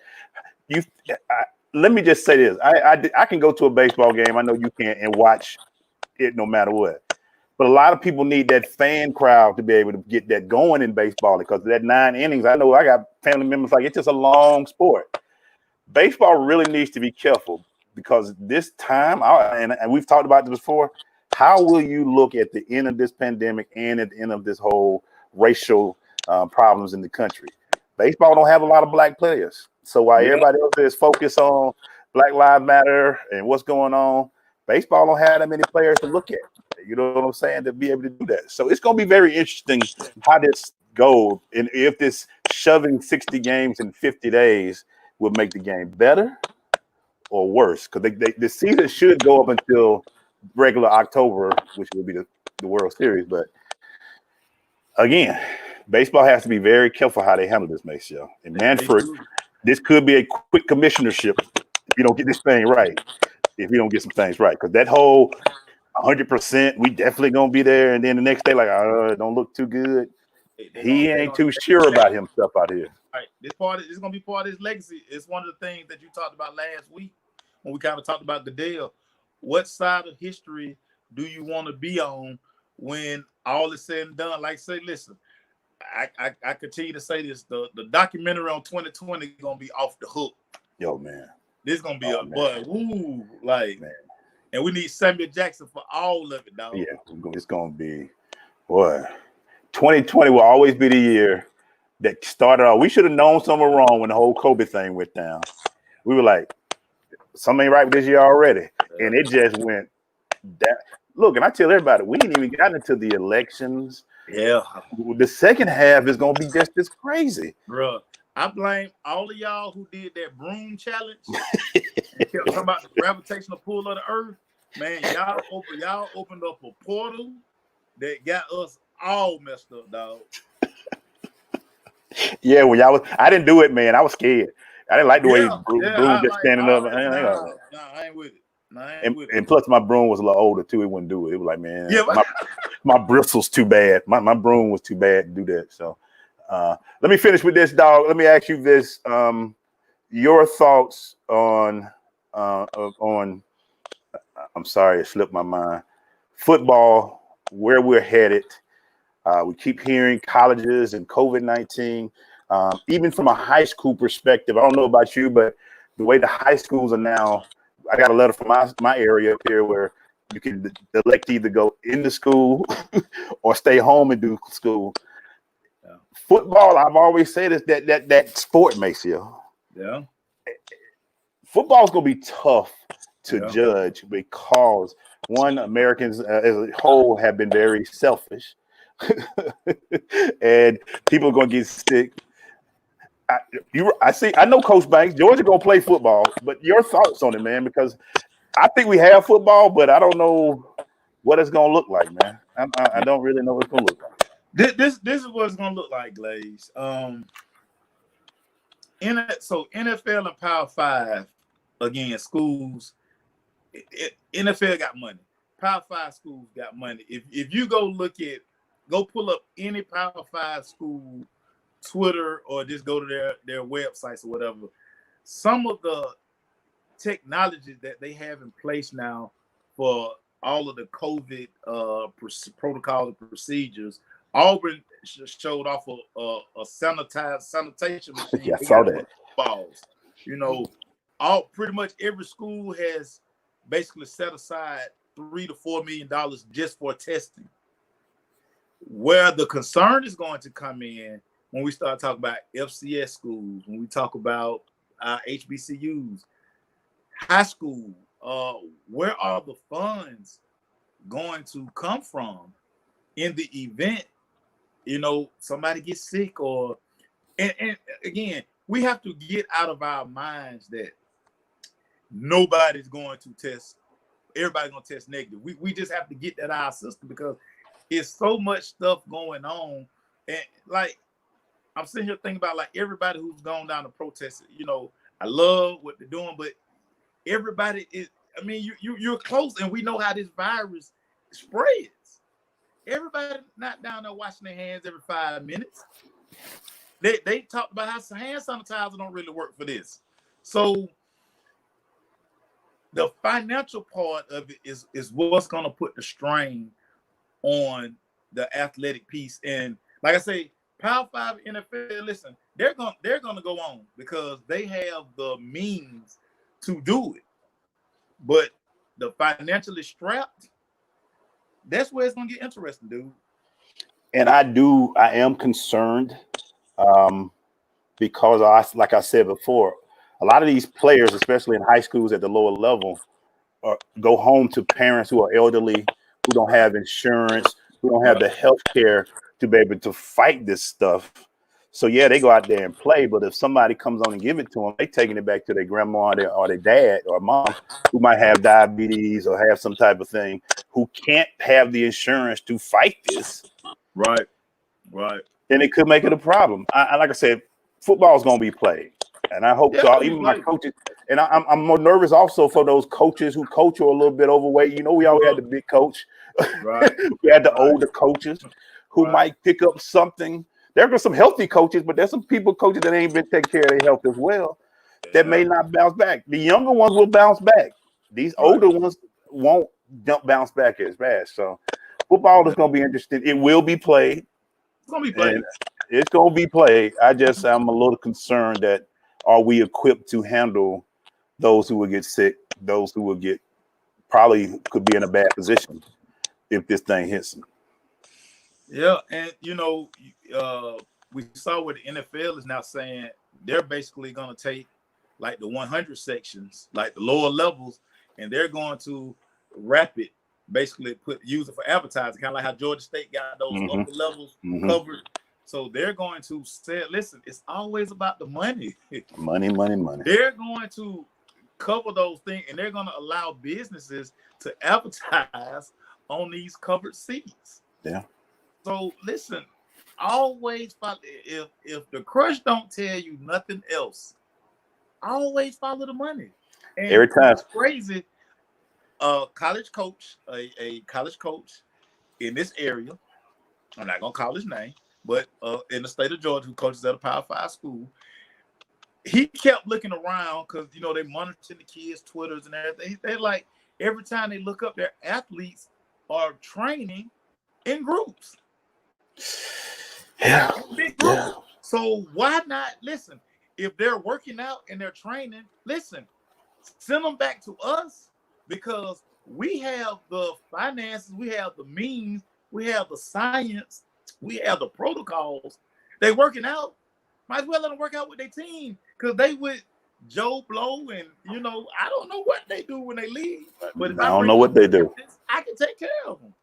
let me just say this. I can go to a baseball game. I know you can, and watch it no matter what. But a lot of people need that fan crowd to be able to get that going in baseball because that 9 innings, I know I got family members like it's just a long sport. Baseball really needs to be careful because this time, and we've talked about this before, how will you look at the end of this pandemic and at the end of this whole racial problems in the country? Baseball don't have a lot of black players. So while everybody else is focused on Black Lives Matter and what's going on, baseball don't have that many players to look at. You know what I'm saying? To be able to do that. So it's going to be very interesting how this goes. And if this shoving 60 games in 50 days will make the game better or worse. Because the season should go up until regular October, which will be the World Series. But again, baseball has to be very careful how they handle this, Maceo. And Manfred, this could be a quick commissionership if you don't get this thing right. If you don't get some things right. Because that whole 100%, we definitely gonna be there, and then the next day, like, don't look too good. He ain't too sure about himself out here. All right, this is gonna be part of his legacy. It's one of the things that you talked about last week when we kind of talked about Goodell. What side of history do you want to be on when all is said and done? Like, say, listen, I continue to say this: the documentary on 2020 is gonna be off the hook. Yo, man, this is gonna be man. And we need Samuel Jackson for all of it, dog. Yeah, it's going to be, 2020 will always be the year that started off. We should have known something wrong when the whole COVID thing went down. We were like, something ain't right with this year already. And it just went that. Look, and I tell everybody, we ain't even gotten into the elections. Yeah. The second half is going to be just as crazy. Bruh, I blame all of y'all who did that broom challenge and kept talking about the gravitational pull of the earth. Man, y'all opened up a portal that got us all messed up, dog. Yeah, when I didn't do it, man. I was scared. I didn't like the way broom just standing up. I ain't with it. And plus, my broom was a little older too. It wouldn't do it. It was like, man, my bristles too bad. My broom was too bad to do that. So, let me finish with this, dog. Let me ask you this: your thoughts on I'm sorry, it slipped my mind. Football, where we're headed. We keep hearing colleges and COVID-19. Even from a high school perspective, I don't know about you, but the way the high schools are now, I got a letter from my area up here where you can elect to either go into school or stay home and do school. Yeah. Football, I've always said, is that sport, Maceo. Yeah. Football's going to be tough to judge because Americans as a whole have been very selfish and people are going to get sick. I know Coach Banks, Georgia going to play football, but your thoughts on it, man, because I think we have football, but I don't know what it's going to look like, man. I don't really know what it's going to look like. This is what it's going to look like, Glaze. So NFL and Power 5, again, schools, NFL got money. Power 5 schools got money. If you go pull up any Power 5 school Twitter or just go to their websites or whatever, some of the technology that they have in place now for all of the COVID protocols and procedures, Auburn showed off a sanitation machine. Yeah, I saw that. Balls. Pretty much every school has basically set aside $3 to $4 million just for testing. Where the concern is going to come in when we start talking about FCS schools, when we talk about HBCUs, high school, where are the funds going to come from in the event, somebody gets sick and again, we have to get out of our minds that nobody's going to test. Everybody's going to test negative. We just have to get that out of our system because it's so much stuff going on. And like, I'm sitting here thinking about like everybody who's gone down to protest. I love what they're doing, but everybody is, you're close and we know how this virus spreads. Everybody not down there washing their hands every 5 minutes. They talked about how hand sanitizer don't really work for this. So the financial part of it is what's going to put the strain on the athletic piece. And like I say, Power 5 NFL, listen, they're going to go on because they have the means to do it. But the financially strapped, that's where it's going to get interesting, dude. And I am concerned because like I said before, a lot of these players, especially in high schools at the lower level, go home to parents who are elderly, who don't have insurance, who don't have the health care to be able to fight this stuff. So yeah, they go out there and play, but if somebody comes on and give it to them, they're taking it back to their grandma or their dad or mom who might have diabetes or have some type of thing, who can't have the insurance to fight this. Right. And it could make it a problem. Like I said, football is going to be played. And I hope so. Even my coaches, and I'm more nervous also for those coaches who coach are a little bit overweight. We always had the big coach. Right. We had the older coaches who might pick up something. There are some healthy coaches, but there's some coaches that ain't been taking care of their health as well that may not bounce back. The younger ones will bounce back. These older ones won't bounce back as fast. So football is going to be interesting. It will be played. It's going to be played. It's going to be played. I'm a little concerned that are we equipped to handle those who will get sick, those who will probably could be in a bad position if this thing hits them. Yeah, and we saw what the NFL is now saying. They're basically going to take like the 100 sections, like the lower levels, and they're going to wrap it, basically use it for advertising, kind of like how Georgia State got those upper levels covered. So they're going to say, listen, it's always about the money. Money. They're going to cover those things, and they're going to allow businesses to advertise on these covered seats. Yeah. So listen, always follow. If the crush don't tell you nothing else, always follow the money. And every time. It's crazy. College coach, a college coach in this area, I'm not gonna call his name, but in the state of Georgia, who coaches at a Power 5 school, he kept looking around because they monitoring the kids' Twitters and everything. They like every time they look up, their athletes are training in groups. Yeah. Big groups. Yeah. So why not listen? If they're working out and they're training, listen, send them back to us because we have the finances, we have the means, we have the science, we have the protocols. They working out. Might as well let them work out with their team because they with Joe Blow and I don't know what they do when they leave. But if I don't know what they do. I can take care of them.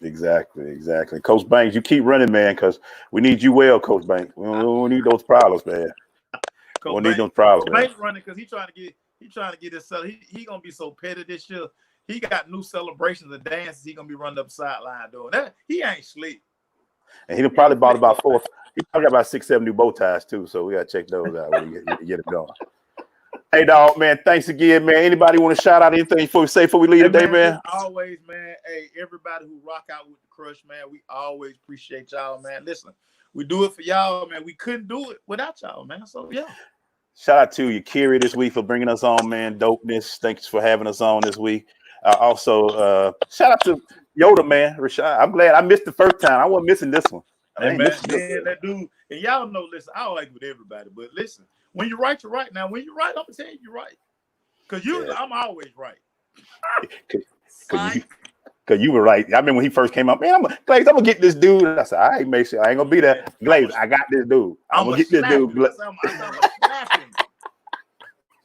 Exactly. Coach Banks, you keep running, man, because we need you well, Coach Banks. We don't need those problems, man. We don't need those problems. Coach Banks running because he's trying to get his cell. He gonna be so petty this year. He got new celebrations and dances. He gonna be running up the sideline doing that. He ain't sleep. And he probably bought about 4. He probably got about 6, 7 new bow ties too. So we gotta check those out when you get it going. Hey, dog, man. Thanks again, man. Anybody want to shout out anything before we leave today, man? Always, man. Hey, everybody who rock out with the Crush, man. We always appreciate y'all, man. Listen, we do it for y'all, man. We couldn't do it without y'all, man. So yeah. Shout out to Yakiri this week for bringing us on, man. Dopeness. Thanks for having us on this week. Also, shout out to Yoda, man. Rashad. I'm glad I missed the first time. I wasn't missing this one. Hey, man, that dude, and y'all know, listen, I don't like with everybody, but listen, when you're right, you're right. Now, when you're right, I'm gonna tell you you're right. Because usually I'm always right. Because you were right. I remember when he first came up, man, I'm gonna get this dude. I said, all right, make sure I ain't gonna be there. Glaze, I got this dude. I'm gonna get this dude.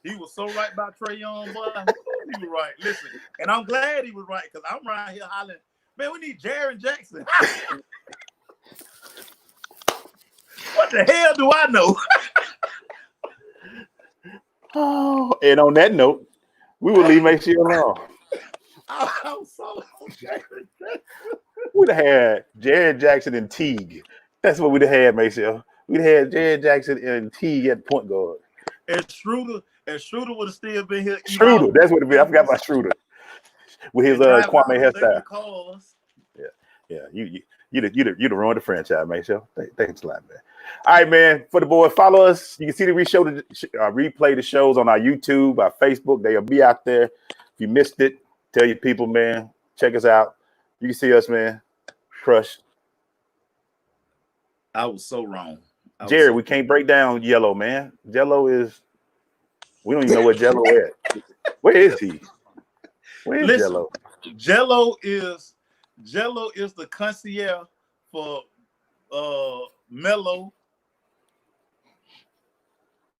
He was so right about Trey Young, boy. He was right. Listen, and I'm glad he was right because I'm around here hollering, man, we need Jaren Jackson. What the hell do I know? Oh, and on that note, we will leave Maceo alone. I'm so We'd have had Jared Jackson and Teague. That's what we'd have had, Maceo. We'd have had Jared Jackson and Teague at point guard. And Schroeder would have still been here. Schroeder, that's what it be. I forgot about Schroeder with his Kwame hairstyle. Yeah. You'd have ruined the franchise, Maceo. Thanks a lot, man. All right, man. For the boys, follow us. You can see the replay the shows on our YouTube, our Facebook. They'll be out there. If you missed it, tell your people, man. Check us out. You can see us, man. Crush. I was so wrong. Jerry, we can't break down Yellow, man. Jello is. We don't even know where Jello is. Where is he? Where is Jello? Jello is the concierge for Melo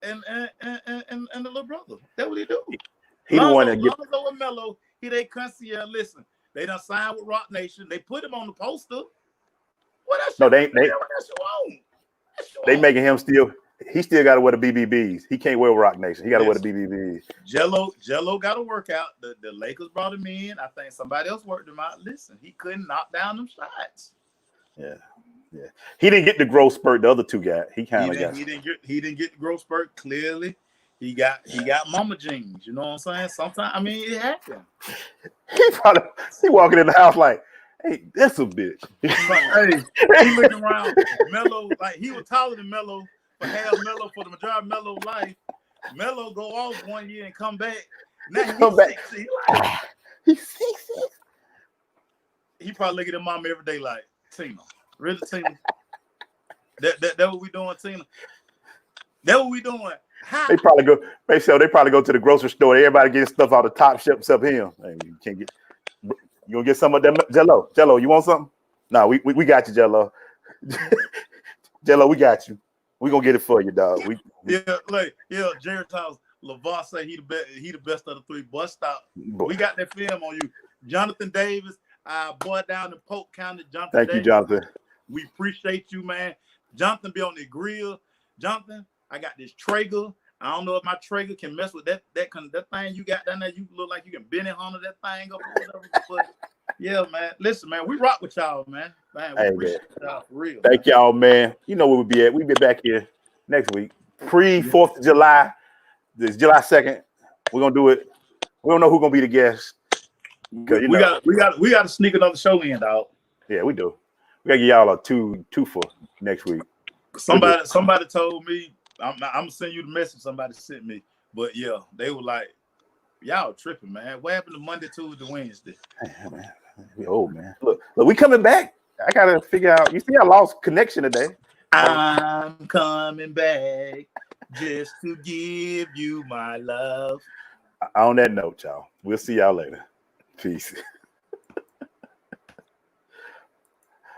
and the little brother. That's what he do. He the one that get Lonzo and Melo. He they concierge. Listen, they done signed with Rock Nation. They put him on the poster. What else? No, they making him still. He still got to wear the BBBs. He can't wear Rock Nation. He got to wear the BBBs. Jello got to work out. The Lakers brought him in. I think somebody else worked him out. Listen, he couldn't knock down them shots. Yeah. He didn't get the growth spurt. The other two got. He didn't get the growth spurt. Clearly, he got mama jeans. You know what I'm saying? Sometimes, I mean, it happened. He walking in the house like, hey, that's a bitch. Hey, he looking around. Melo, like he was taller than Melo. For the majority of Melo's life, Melo go off 1 year and come back. Now he's 6'6". He probably look at his mom every day like, Tina, really, Tina? That what we doing, Tina? That what we doing? How? They probably go to the grocery store. Everybody getting stuff out of the top shelf except him. Hey, you can't get. You gonna get some of them Jello? Jello, you want something? No, we got you, Jello. Jello, we got you. We gonna get it for you, dog. Jared Thomas, LeVar say he the best of the three. Bust stop. We got that film on you. Jonathan Davis, our boy down in Polk County. Thank you, Jonathan. We appreciate you, man. Jonathan be on the grill. Jonathan, I got this Traeger. I don't know if my Traeger can mess with that thing you got down there. You look like you can bend it under that thing up or whatever. But yeah, man. Listen, man, we rock with y'all, man. We appreciate y'all for real. Thank y'all, man. You know where we'll be at. We'll be back here next week. Pre-4th of July. This is July 2nd. We're gonna do it. We don't know who's gonna be the guest. We got to sneak another show in, dog. Yeah, we do. We gotta give y'all a two for next week. Somebody told me, I'm gonna send you the message somebody sent me. But yeah, they were like, y'all tripping, man. What happened to Monday, Tuesday, Wednesday? Yeah, man. We old, man. Look, we coming back. I gotta figure out. You see, I lost connection today. I'm coming back just to give you my love. On that note, y'all, we'll see y'all later. Peace.